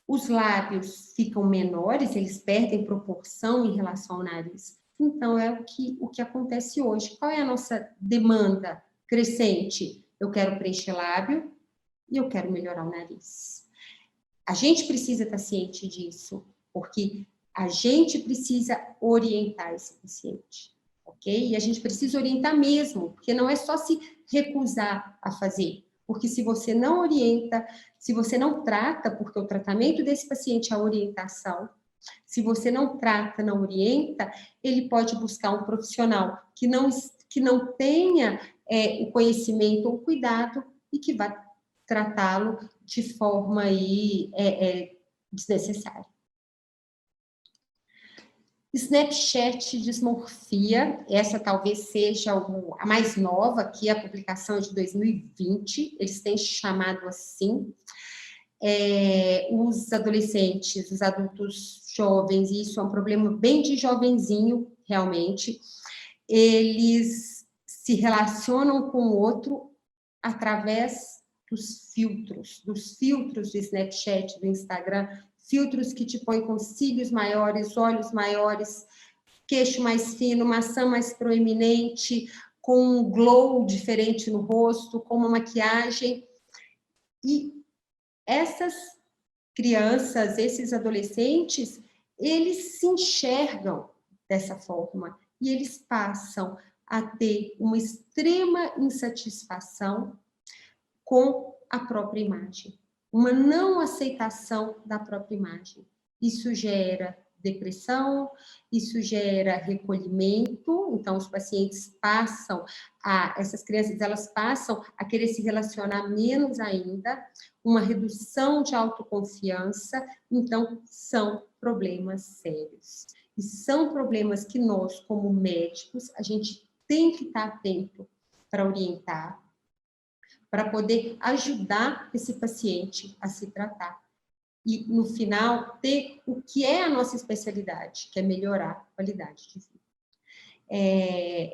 os lábios ficam menores, eles perdem proporção em relação ao nariz. Então, é o que acontece hoje. Qual é a nossa demanda crescente? Eu quero preencher lábio e eu quero melhorar o nariz. A gente precisa estar ciente disso, porque a gente precisa orientar esse paciente, ok? E a gente precisa orientar mesmo, porque não é só se recusar a fazer. Porque se você não orienta, se você não trata, porque o tratamento desse paciente é a orientação, se você não trata, não orienta, ele pode buscar um profissional que não tenha o conhecimento ou o cuidado e que vai tratá-lo de forma aí, desnecessária. Snapchat dismorfia, essa talvez seja a mais nova, que a publicação é de 2020, eles têm chamado assim. Os adolescentes, os adultos jovens, e isso é um problema bem de jovenzinho, realmente, eles se relacionam com o outro através dos filtros do Snapchat, do Instagram, filtros que te põem com cílios maiores, olhos maiores, queixo mais fino, maçã mais proeminente, com um glow diferente no rosto, com uma maquiagem. E essas crianças, esses adolescentes, eles se enxergam dessa forma e eles passam a ter uma extrema insatisfação com a própria imagem, uma não aceitação da própria imagem. Isso gera depressão, isso gera recolhimento, então os pacientes essas crianças, elas passam a querer se relacionar menos ainda, uma redução de autoconfiança, então são problemas sérios. E são problemas que nós, como médicos, a gente tem que estar atento para orientar, para poder ajudar esse paciente a se tratar. E, no final, ter o que é a nossa especialidade, que é melhorar a qualidade de vida.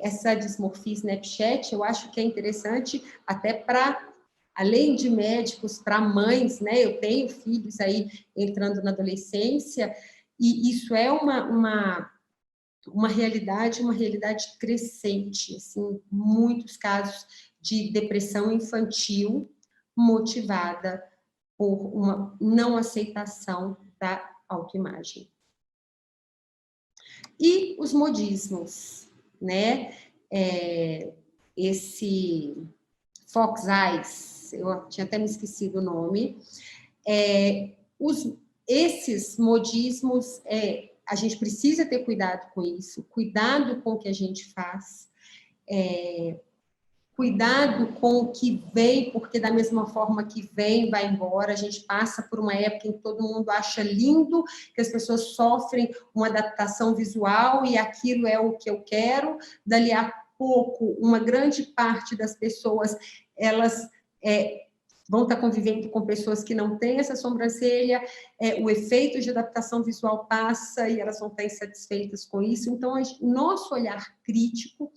Essa dismorfia Snapchat, eu acho que é interessante até para, além de médicos, para mães, né? Eu tenho filhos aí entrando na adolescência, e isso é uma realidade crescente, assim, muitos casos de depressão infantil motivada por uma não aceitação da autoimagem. E os modismos, né? Esse Fox Eyes, eu tinha até me esquecido o nome. Esses modismos, a gente precisa ter cuidado com isso, cuidado com o que a gente faz, cuidado com o que vem, porque da mesma forma que vem, vai embora. A gente passa por uma época em que todo mundo acha lindo, que as pessoas sofrem uma adaptação visual e aquilo é o que eu quero. Dali a pouco, uma grande parte das pessoas, elas vão estar convivendo com pessoas que não têm essa sobrancelha, o efeito de adaptação visual passa e elas vão estar insatisfeitas com isso. Então, nosso olhar crítico,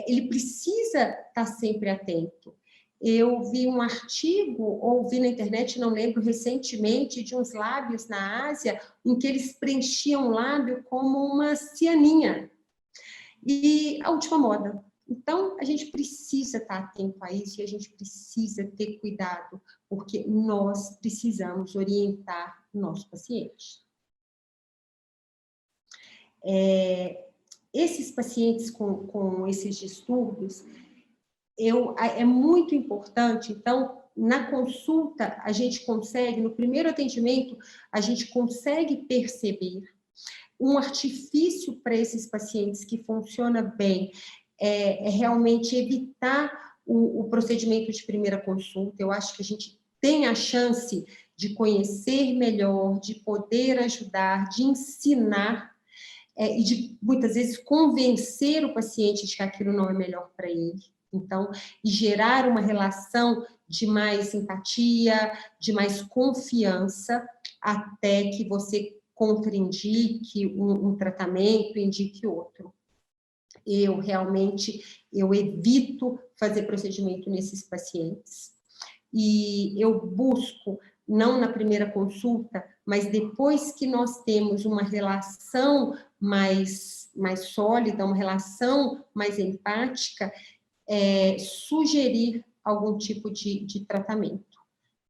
ele precisa estar sempre atento. Eu vi um artigo, ou vi na internet, não lembro, recentemente, de uns lábios na Ásia, em que eles preenchiam o lábio como uma cianinha. E a última moda. Então, a gente precisa estar atento a isso e a gente precisa ter cuidado, porque nós precisamos orientar o nosso paciente. Esses pacientes com esses distúrbios, é muito importante, então, na consulta, a gente consegue, no primeiro atendimento, a gente consegue perceber um artifício para esses pacientes que funciona bem, realmente evitar o procedimento de primeira consulta. Eu acho que a gente tem a chance de conhecer melhor, de poder ajudar, de ensinar, e de, muitas vezes, convencer o paciente de que aquilo não é melhor para ele. Então, e gerar uma relação de mais empatia, de mais confiança, até que você contraindique um tratamento, indique outro. Eu evito fazer procedimento nesses pacientes. E eu busco, não na primeira consulta, mas depois que nós temos uma relação mais sólida, uma relação mais empática, sugerir algum tipo de tratamento.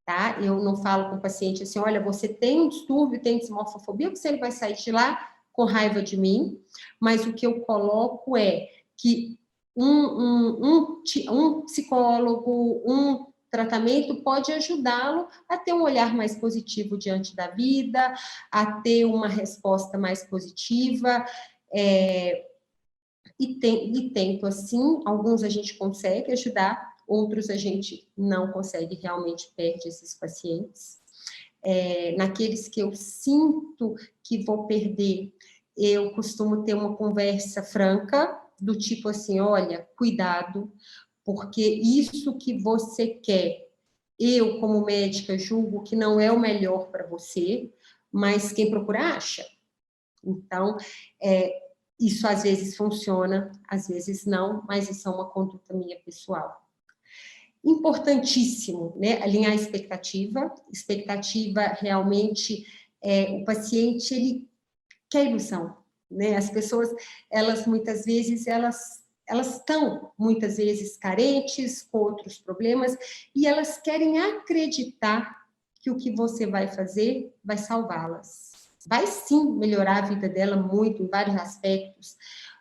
Tá? Eu não falo com o paciente assim, olha, você tem um distúrbio, tem dismorfofobia, porque ele vai sair de lá com raiva de mim, mas o que eu coloco é que um psicólogo, um tratamento pode ajudá-lo a ter um olhar mais positivo diante da vida, a ter uma resposta mais positiva, e tento assim, alguns a gente consegue ajudar, outros a gente não consegue, realmente perde esses pacientes. naqueles que eu sinto que vou perder, eu costumo ter uma conversa franca, do tipo assim, olha, cuidado, porque isso que você quer, eu, como médica, julgo que não é o melhor para você, mas quem procura acha. Então, isso às vezes funciona, às vezes não, mas isso é uma conduta minha pessoal. Importantíssimo, né? Alinhar a expectativa. Expectativa realmente, o paciente, ele quer ilusão, né? As pessoas, elas muitas vezes, elas estão muitas vezes carentes, com outros problemas, e elas querem acreditar que o que você vai fazer vai salvá-las. Vai sim melhorar a vida dela muito, em vários aspectos,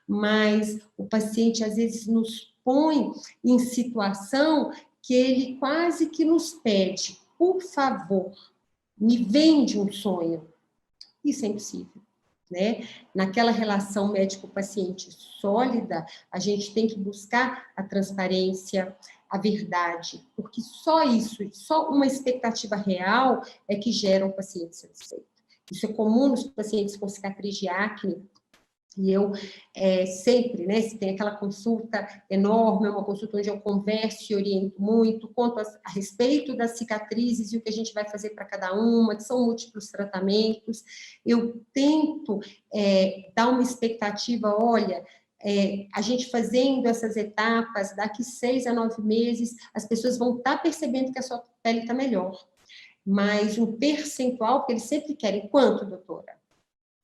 mas o paciente às vezes nos põe em situação que ele quase que nos pede, por favor, me vende um sonho. Isso é impossível, né? Naquela relação médico-paciente sólida, a gente tem que buscar a transparência, a verdade, porque só isso, só uma expectativa real é que gera um paciente satisfeito. Isso é comum nos pacientes com cicatriz de acne, e eu sempre, né, se tem aquela consulta enorme, uma consulta onde eu converso e oriento muito, conto a respeito das cicatrizes e o que a gente vai fazer para cada uma, que são múltiplos tratamentos, eu tento dar uma expectativa, olha, a gente fazendo essas etapas, daqui 6 a 9 meses, as pessoas vão estar percebendo que a sua pele está melhor, mas um percentual, porque eles sempre querem, quanto, doutora?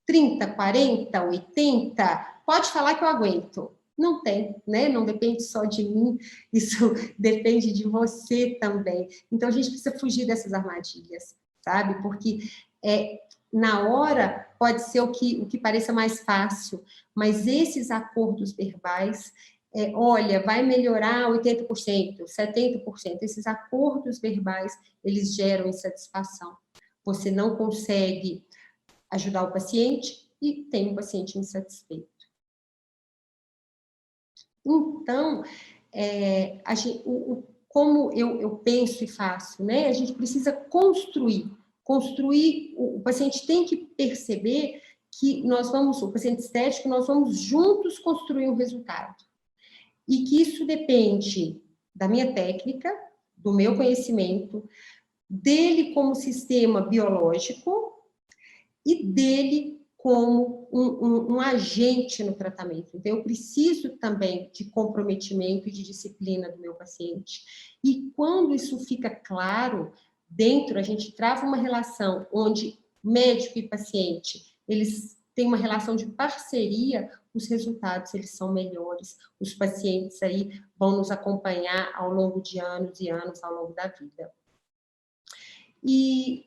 30, 40, 80, pode falar que eu aguento. Não tem, né? Não depende só de mim, isso depende de você também. Então, a gente precisa fugir dessas armadilhas, sabe? Porque na hora pode ser o que pareça mais fácil, mas esses acordos verbais, olha, vai melhorar 80%, 70%, esses acordos verbais, eles geram insatisfação. Você não consegue ajudar o paciente e tem um paciente insatisfeito. Então, como eu penso e faço, né? A gente precisa construir, o paciente tem que perceber que o paciente estético, nós vamos juntos construir um resultado. E que isso depende da minha técnica, do meu conhecimento, dele como sistema biológico, e dele como um agente no tratamento. Então, eu preciso também de comprometimento e de disciplina do meu paciente. E quando isso fica claro, a gente trava uma relação onde médico e paciente, eles têm uma relação de parceria, os resultados, eles são melhores. Os pacientes aí vão nos acompanhar ao longo de anos e anos, ao longo da vida. E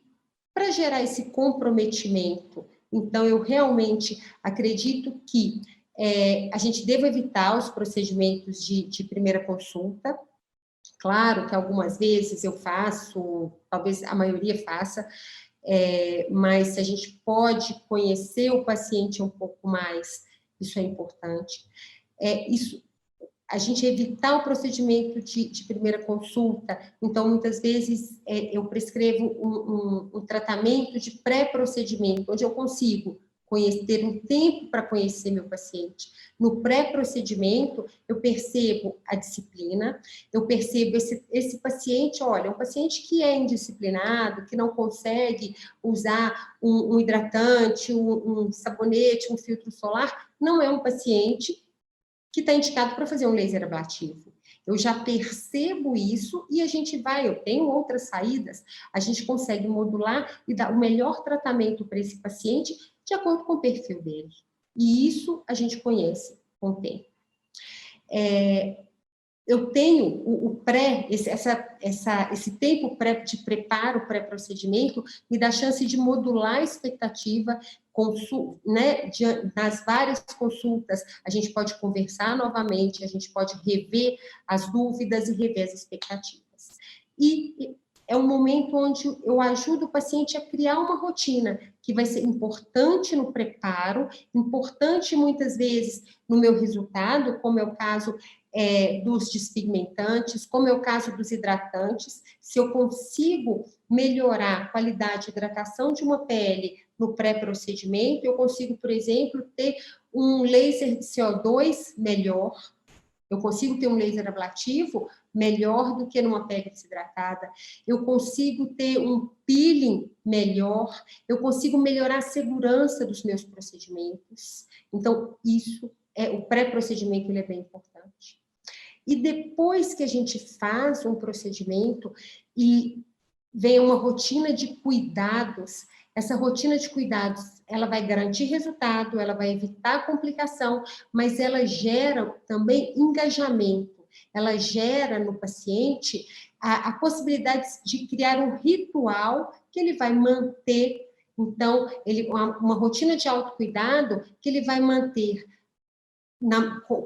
para gerar esse comprometimento, então, eu realmente acredito que a gente deve evitar os procedimentos de primeira consulta. Claro que algumas vezes eu faço, talvez a maioria faça, mas se a gente pode conhecer o paciente um pouco mais, isso é importante. A gente evitar o procedimento de primeira consulta. Então, muitas vezes, eu prescrevo um tratamento de pré-procedimento, onde eu consigo ter um tempo para conhecer meu paciente. No pré-procedimento, eu percebo a disciplina, eu percebo esse paciente, olha, um paciente que é indisciplinado, que não consegue usar um hidratante, um sabonete, um filtro solar, não é um paciente que está indicado para fazer um laser ablativo. Eu já percebo isso e eu tenho outras saídas, a gente consegue modular e dar o melhor tratamento para esse paciente de acordo com o perfil dele. E isso a gente conhece com o tempo. Eu tenho esse tempo de preparo, pré-procedimento, me dá chance de modular a expectativa, né, nas várias consultas, a gente pode conversar novamente, a gente pode rever as dúvidas e rever as expectativas. E é um momento onde eu ajudo o paciente a criar uma rotina, que vai ser importante no preparo, importante muitas vezes no meu resultado, como é o caso dos despigmentantes, como é o caso dos hidratantes. Se eu consigo melhorar a qualidade de hidratação de uma pele no pré-procedimento, eu consigo, por exemplo, ter um laser de CO2 melhor, eu consigo ter um laser ablativo melhor do que numa pele desidratada, eu consigo ter um peeling melhor, eu consigo melhorar a segurança dos meus procedimentos. Então, isso o pré-procedimento, ele é bem importante. E depois que a gente faz um procedimento e vem uma rotina de cuidados, essa rotina de cuidados, ela vai garantir resultado, ela vai evitar complicação, mas ela gera também engajamento, ela gera no paciente a possibilidade de criar um ritual que ele vai manter. Então, uma rotina de autocuidado que ele vai manter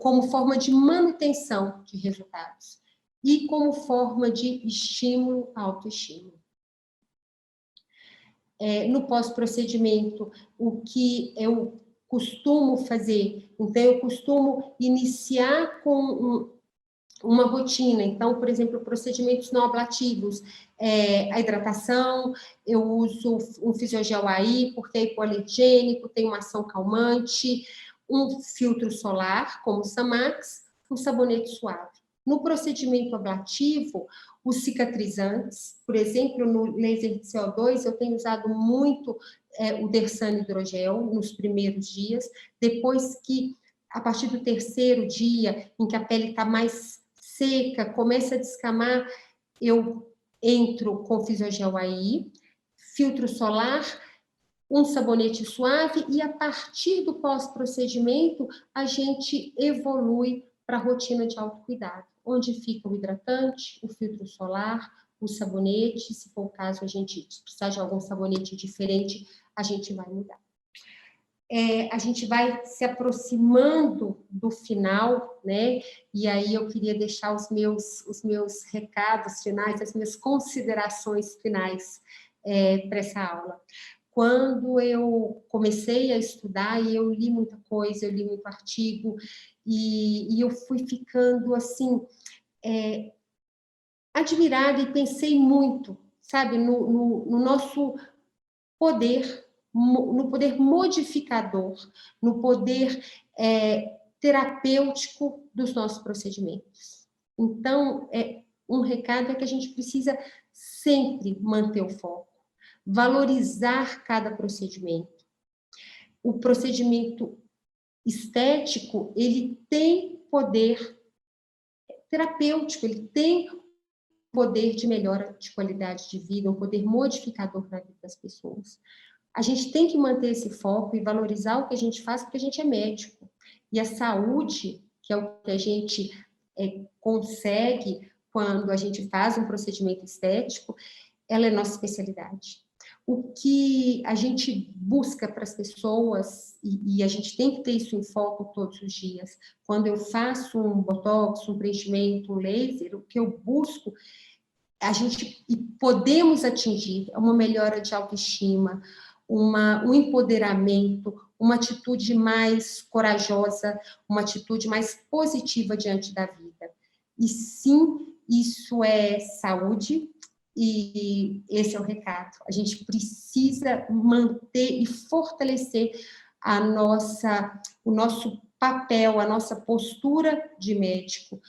como forma de manutenção de resultados e como forma de estímulo à autoestima. No pós-procedimento, o que eu costumo fazer? Então, eu costumo iniciar com uma rotina. Então, por exemplo, procedimentos não ablativos, a hidratação, eu uso um fisiogel AI, porque é hipoalergênico, tem uma ação calmante, um filtro solar, como o Samax, um sabonete suave. No procedimento ablativo, os cicatrizantes, por exemplo, no laser de CO2, eu tenho usado muito o Dersane hidrogel nos primeiros dias, depois que, a partir do terceiro dia, em que a pele está mais seca, começa a descamar, eu entro com fisiogel AI, filtro solar, um sabonete suave, e a partir do pós-procedimento, a gente evolui para a rotina de autocuidado, onde fica o hidratante, o filtro solar, o sabonete, se for o caso, a gente precisar de algum sabonete diferente, a gente vai mudar. A gente vai se aproximando do final, né? E aí eu queria deixar os meus recados finais, as minhas considerações finais para essa aula. Quando eu comecei a estudar, e eu li muita coisa, eu li muito artigo, e eu fui ficando, assim, admirada e pensei muito, sabe, no nosso poder, no poder modificador, no poder terapêutico dos nossos procedimentos. Então, um recado é que a gente precisa sempre manter o foco, valorizar cada procedimento. O procedimento estético, ele tem poder terapêutico, ele tem poder de melhora de qualidade de vida, um poder modificador na vida das pessoas. A gente tem que manter esse foco e valorizar o que a gente faz, porque a gente é médico. E a saúde, que é o que a gente consegue quando a gente faz um procedimento estético, ela é nossa especialidade. O que a gente busca para as pessoas, e a gente tem que ter isso em foco todos os dias, quando eu faço um botox, um preenchimento, um laser, o que eu busco, e podemos atingir uma melhora de autoestima, um empoderamento, uma atitude mais corajosa, uma atitude mais positiva diante da vida. E sim, isso é saúde, e esse é o recado. A gente precisa manter e fortalecer o nosso papel, a nossa postura de médico,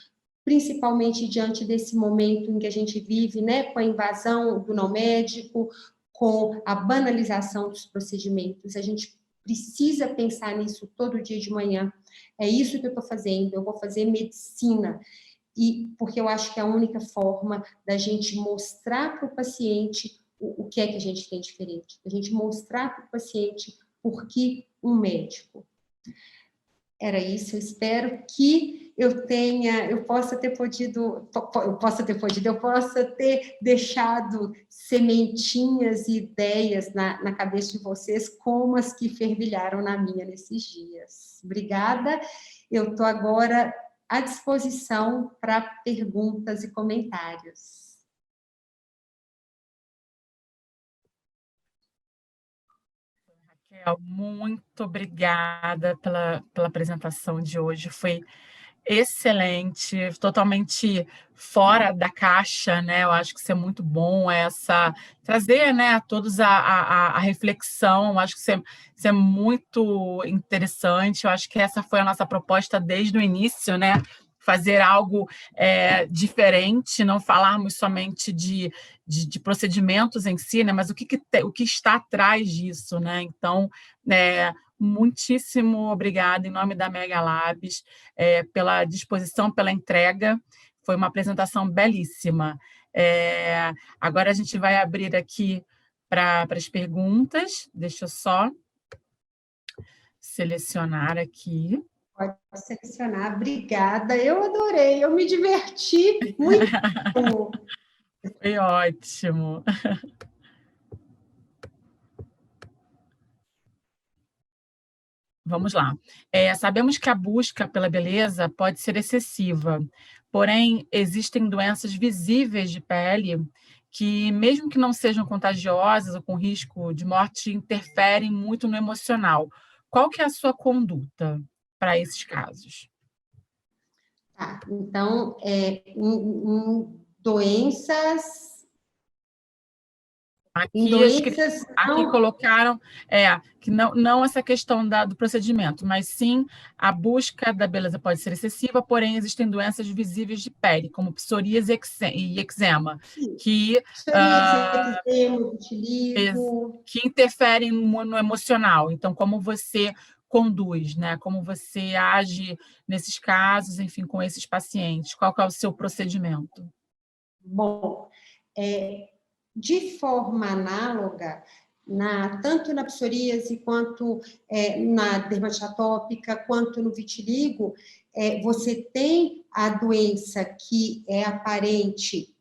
principalmente diante desse momento em que a gente vive, né, com a invasão do não médico, com a banalização dos procedimentos. A gente precisa pensar nisso todo dia de manhã. É isso que eu estou fazendo, eu vou fazer medicina. E porque eu acho que é a única forma da gente mostrar para o paciente o que é que a gente tem diferente, a gente mostrar para o paciente por que um médico. Era isso, eu espero que eu possa ter deixado sementinhas e ideias na cabeça de vocês, como as que fervilharam na minha nesses dias. Obrigada, eu estou agora à disposição para perguntas e comentários. Muito obrigada pela apresentação de hoje, foi excelente, totalmente fora da caixa, né? Eu acho que isso é muito bom, trazer, né, a todos a reflexão, eu acho que isso é muito interessante, eu acho que essa foi a nossa proposta desde o início, né? Fazer algo diferente, não falarmos somente de procedimentos em si, né? Mas o que está atrás disso, né? Então, muitíssimo obrigada em nome da Mega Labs, pela disposição, pela entrega. Foi uma apresentação belíssima. Agora a gente vai abrir aqui para as perguntas. Deixa eu só selecionar aqui. Pode selecionar, obrigada. Eu adorei, eu me diverti muito. Foi ótimo. Vamos lá. Sabemos que a busca pela beleza pode ser excessiva, porém, existem doenças visíveis de pele que, mesmo que não sejam contagiosas ou com risco de morte, interferem muito no emocional. Qual que é a sua conduta para esses casos? Tá, então, em doenças... Aqui colocaram que não essa questão do procedimento, mas sim a busca da beleza pode ser excessiva, porém existem doenças visíveis de pele, como psoríase e eczema, que, que interferem no emocional. Então, como você conduz, né? Como você age nesses casos, enfim, com esses pacientes? Qual que é o seu procedimento? Bom, de forma análoga, tanto na psoríase, quanto na dermatite atópica, quanto no vitiligo, você tem a doença que é aparente,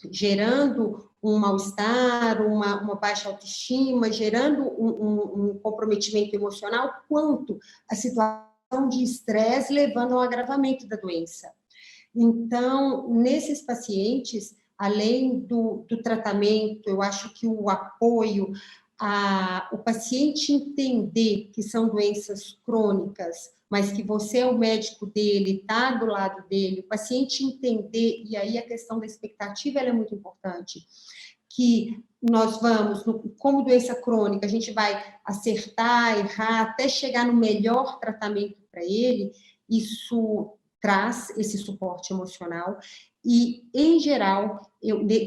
gerando um mal-estar, uma baixa autoestima, gerando um comprometimento emocional, quanto a situação de estresse levando ao agravamento da doença. Então, nesses pacientes, além do tratamento, eu acho que o apoio, o paciente entender que são doenças crônicas, mas que você é o médico dele, está do lado dele, o paciente entender, e aí a questão da expectativa ela é muito importante, que nós vamos, como doença crônica, a gente vai acertar, errar, até chegar no melhor tratamento para ele, isso traz esse suporte emocional e, em geral,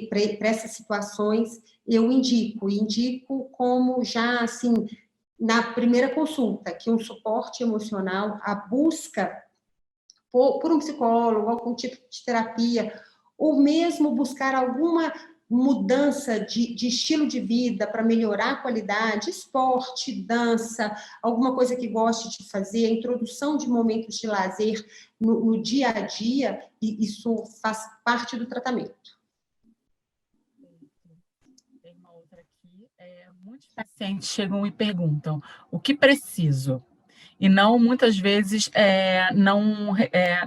para essas situações, eu indico como já, assim, na primeira consulta, que um suporte emocional, a busca por um psicólogo, algum tipo de terapia, ou mesmo buscar alguma mudança de estilo de vida para melhorar a qualidade, esporte, dança, alguma coisa que goste de fazer, a introdução de momentos de lazer no dia a dia, e isso faz parte do tratamento. Tem uma outra aqui. Muitos pacientes chegam e perguntam o que preciso? E muitas vezes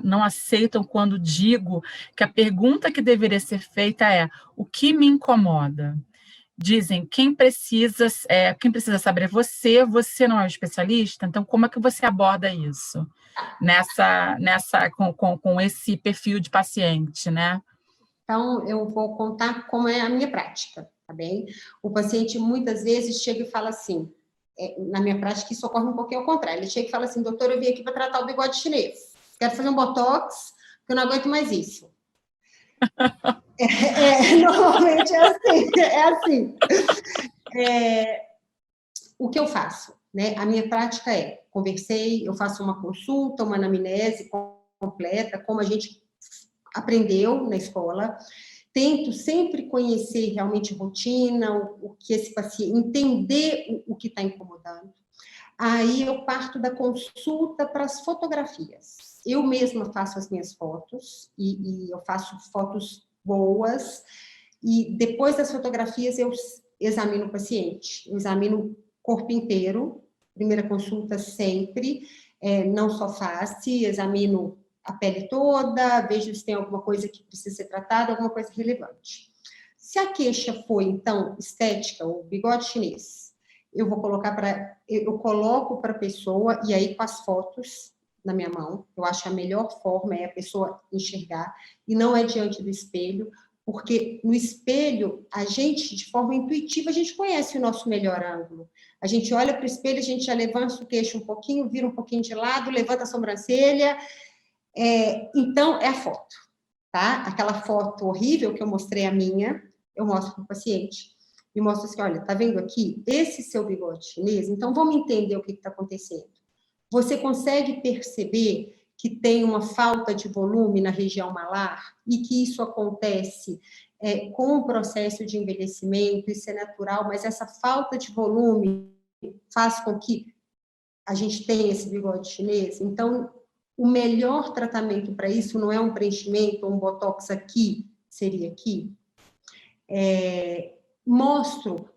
não aceitam quando digo que a pergunta que deveria ser feita é o que me incomoda? Dizem, quem precisa saber é você não é um especialista, então como é que você aborda isso com esse perfil de paciente, né? Então, eu vou contar como é a minha prática, tá bem? O paciente muitas vezes chega e fala assim, na minha prática isso ocorre um pouquinho ao contrário, ele chega e fala assim, doutor, eu vim aqui para tratar o bigode chinês, quero fazer um botox, porque eu não aguento mais isso. Normalmente é assim. O que eu faço? Né? A minha prática conversei, eu faço uma consulta, uma anamnese completa, como a gente aprendeu na escola, tento sempre conhecer realmente rotina, o que esse paciente, entender o que está incomodando. Aí eu parto da consulta para as fotografias. Eu mesma faço as minhas fotos, e eu faço fotos boas, e depois das fotografias eu examino o paciente, eu examino o corpo inteiro, primeira consulta sempre, não só face, examino a pele toda, vejo se tem alguma coisa que precisa ser tratada, alguma coisa relevante. Se a queixa foi, então, estética, ou bigode chinês, eu coloco para a pessoa, e aí com as fotos na minha mão, eu acho a melhor forma é a pessoa enxergar, e não é diante do espelho, porque no espelho, a gente, de forma intuitiva, a gente conhece o nosso melhor ângulo. A gente olha para o espelho, a gente já levanta o queixo um pouquinho, vira um pouquinho de lado, levanta a sobrancelha, então é a foto, tá? Aquela foto horrível que eu mostrei a minha, eu mostro para o paciente. E mostro assim, olha, tá vendo aqui? Esse seu bigode chinês, então vamos entender o que está acontecendo. Você consegue perceber que tem uma falta de volume na região malar e que isso acontece com o processo de envelhecimento, isso é natural, mas essa falta de volume faz com que a gente tenha esse bigode chinês. Então, o melhor tratamento para isso não é um preenchimento ou um botox aqui, seria aqui. Mostro,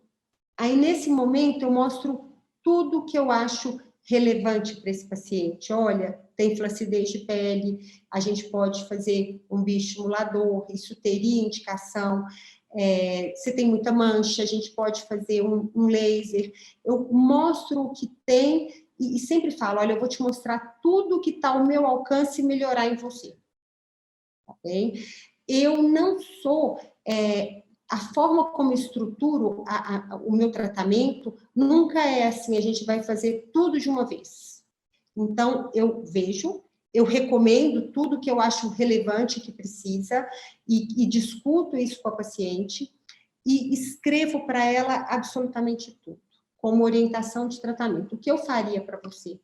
aí nesse momento eu mostro tudo que eu acho relevante para esse paciente. Olha, tem flacidez de pele, a gente pode fazer um bioestimulador, isso teria indicação. Se tem muita mancha, a gente pode fazer um laser. Eu mostro o que tem e sempre falo, olha, eu vou te mostrar tudo que está ao meu alcance e melhorar em você. Tá bem? Eu não sou... a forma como eu estruturo o meu tratamento nunca é assim, a gente vai fazer tudo de uma vez. Então, eu vejo, eu recomendo tudo que eu acho relevante que precisa e discuto isso com a paciente e escrevo para ela absolutamente tudo, como orientação de tratamento. O que eu faria para você?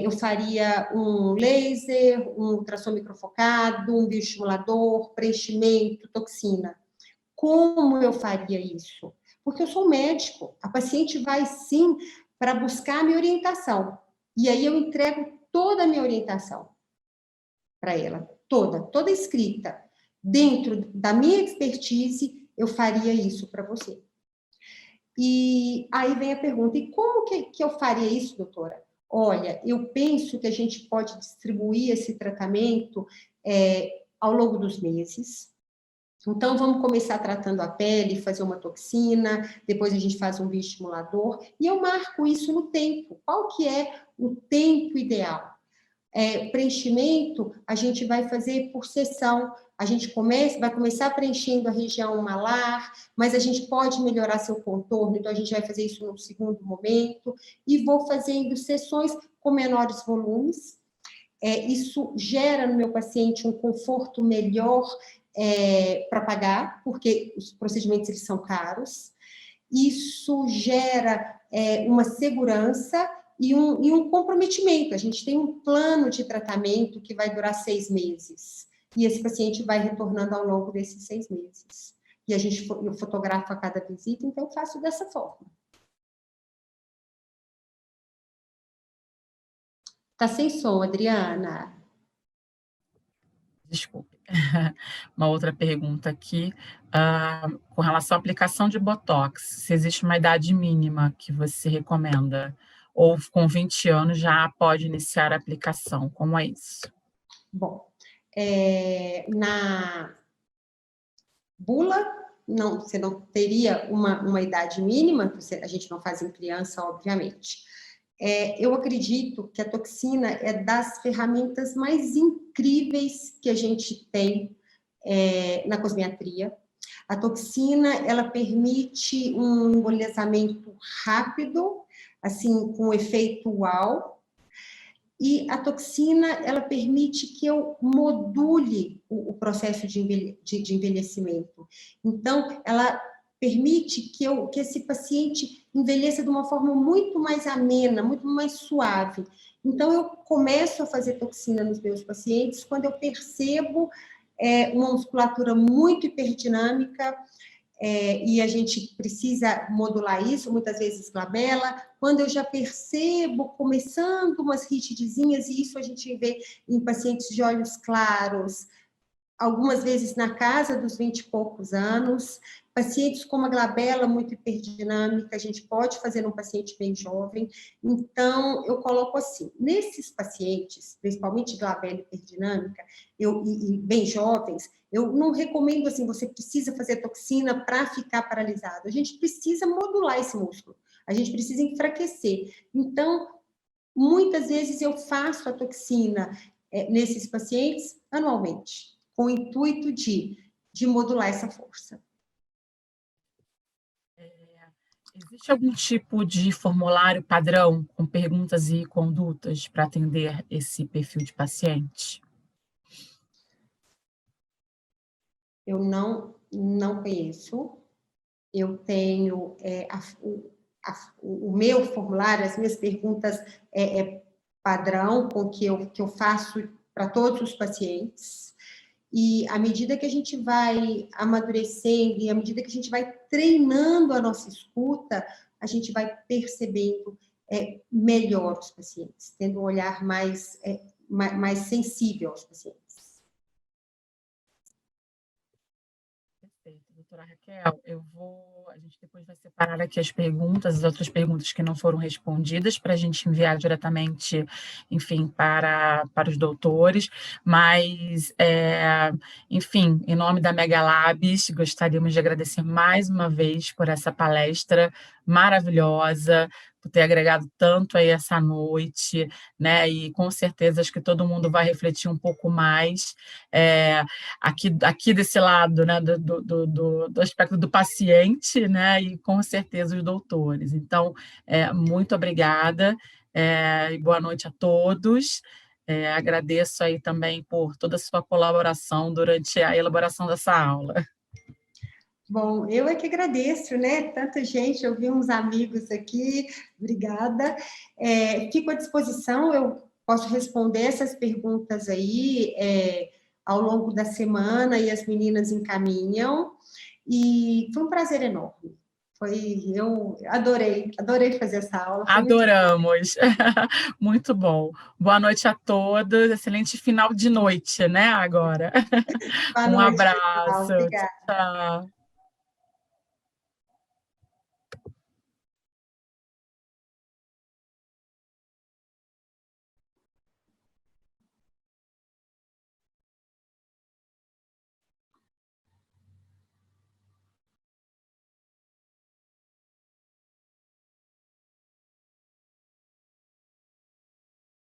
Eu faria um laser, um ultrassom microfocado, um bioestimulador, preenchimento, toxina. Como eu faria isso? Porque eu sou médico, a paciente vai sim para buscar a minha orientação. E aí eu entrego toda a minha orientação para ela, toda escrita. Dentro da minha expertise, eu faria isso para você. E aí vem a pergunta, e como que eu faria isso, doutora? Olha, eu penso que a gente pode distribuir esse tratamento ao longo dos meses. Então, vamos começar tratando a pele, fazer uma toxina, depois a gente faz um bioestimulador, e eu marco isso no tempo. Qual que é o tempo ideal? Preenchimento, a gente vai fazer por sessão. A gente vai começar preenchendo a região malar, mas a gente pode melhorar seu contorno, então a gente vai fazer isso no segundo momento, e vou fazendo sessões com menores volumes. Isso gera no meu paciente um conforto melhor para pagar, porque os procedimentos eles são caros. Isso gera uma segurança e um comprometimento. A gente tem um plano de tratamento que vai durar 6 meses. E esse paciente vai retornando ao longo desses 6 meses. E eu fotografo a cada visita, então eu faço dessa forma. Tá sem som, Adriana. Desculpe. Uma outra pergunta aqui, com relação à aplicação de Botox, se existe uma idade mínima que você recomenda, ou com 20 anos já pode iniciar a aplicação, como é isso? Bom, na bula, não, você não teria uma idade mínima, a gente não faz em criança, obviamente. Eu acredito que a toxina é das ferramentas mais incríveis que a gente tem na cosmetria. A toxina, ela permite um embelezamento rápido, assim, com efeito uau, e a toxina, ela permite que eu module o processo de envelhecimento. Então, ela permite que esse paciente envelheça de uma forma muito mais amena, muito mais suave. Então, eu começo a fazer toxina nos meus pacientes quando eu percebo uma musculatura muito hiperdinâmica, e a gente precisa modular isso, muitas vezes glabela, quando eu já percebo começando umas ritidezinhas, e isso a gente vê em pacientes de olhos claros, algumas vezes na casa dos 20 e poucos anos, pacientes com uma glabela muito hiperdinâmica, a gente pode fazer num paciente bem jovem. Então, eu coloco assim, nesses pacientes, principalmente glabela hiperdinâmica, e bem jovens, eu não recomendo assim, você precisa fazer toxina para ficar paralisado. A gente precisa modular esse músculo. a gente precisa enfraquecer. Então, muitas vezes eu faço a toxina nesses pacientes anualmente, com o intuito de modular essa força. Existe algum tipo de formulário padrão com perguntas e condutas para atender esse perfil de paciente? Eu não conheço. Eu tenho o meu formulário, as minhas perguntas padrão com que eu faço para todos os pacientes. E à medida que a gente vai amadurecendo e à medida que a gente vai treinando a nossa escuta, a gente vai percebendo melhor os pacientes, tendo um olhar mais sensível aos pacientes. Perfeito, doutora Raquel, a gente depois vai separar aqui as perguntas, as outras perguntas que não foram respondidas, para a gente enviar diretamente, enfim, para os doutores, mas, enfim, em nome da Mega Labs, gostaríamos de agradecer mais uma vez por essa palestra maravilhosa, por ter agregado tanto aí essa noite, né? E com certeza acho que todo mundo vai refletir um pouco mais aqui desse lado, né? Do aspecto do paciente, né? E com certeza os doutores. Então, muito obrigada e boa noite a todos. Agradeço aí também por toda a sua colaboração durante a elaboração dessa aula. Bom, eu é que agradeço, né? Tanta gente, eu vi uns amigos aqui, obrigada. Fico à disposição, eu posso responder essas perguntas aí ao longo da semana e as meninas encaminham. E foi um prazer enorme. Eu adorei fazer essa aula. Adoramos. Muito bom. Boa noite a todos. Excelente final de noite, né? Agora. Boa Um noite, pessoal. abraço. Obrigada. Tchau.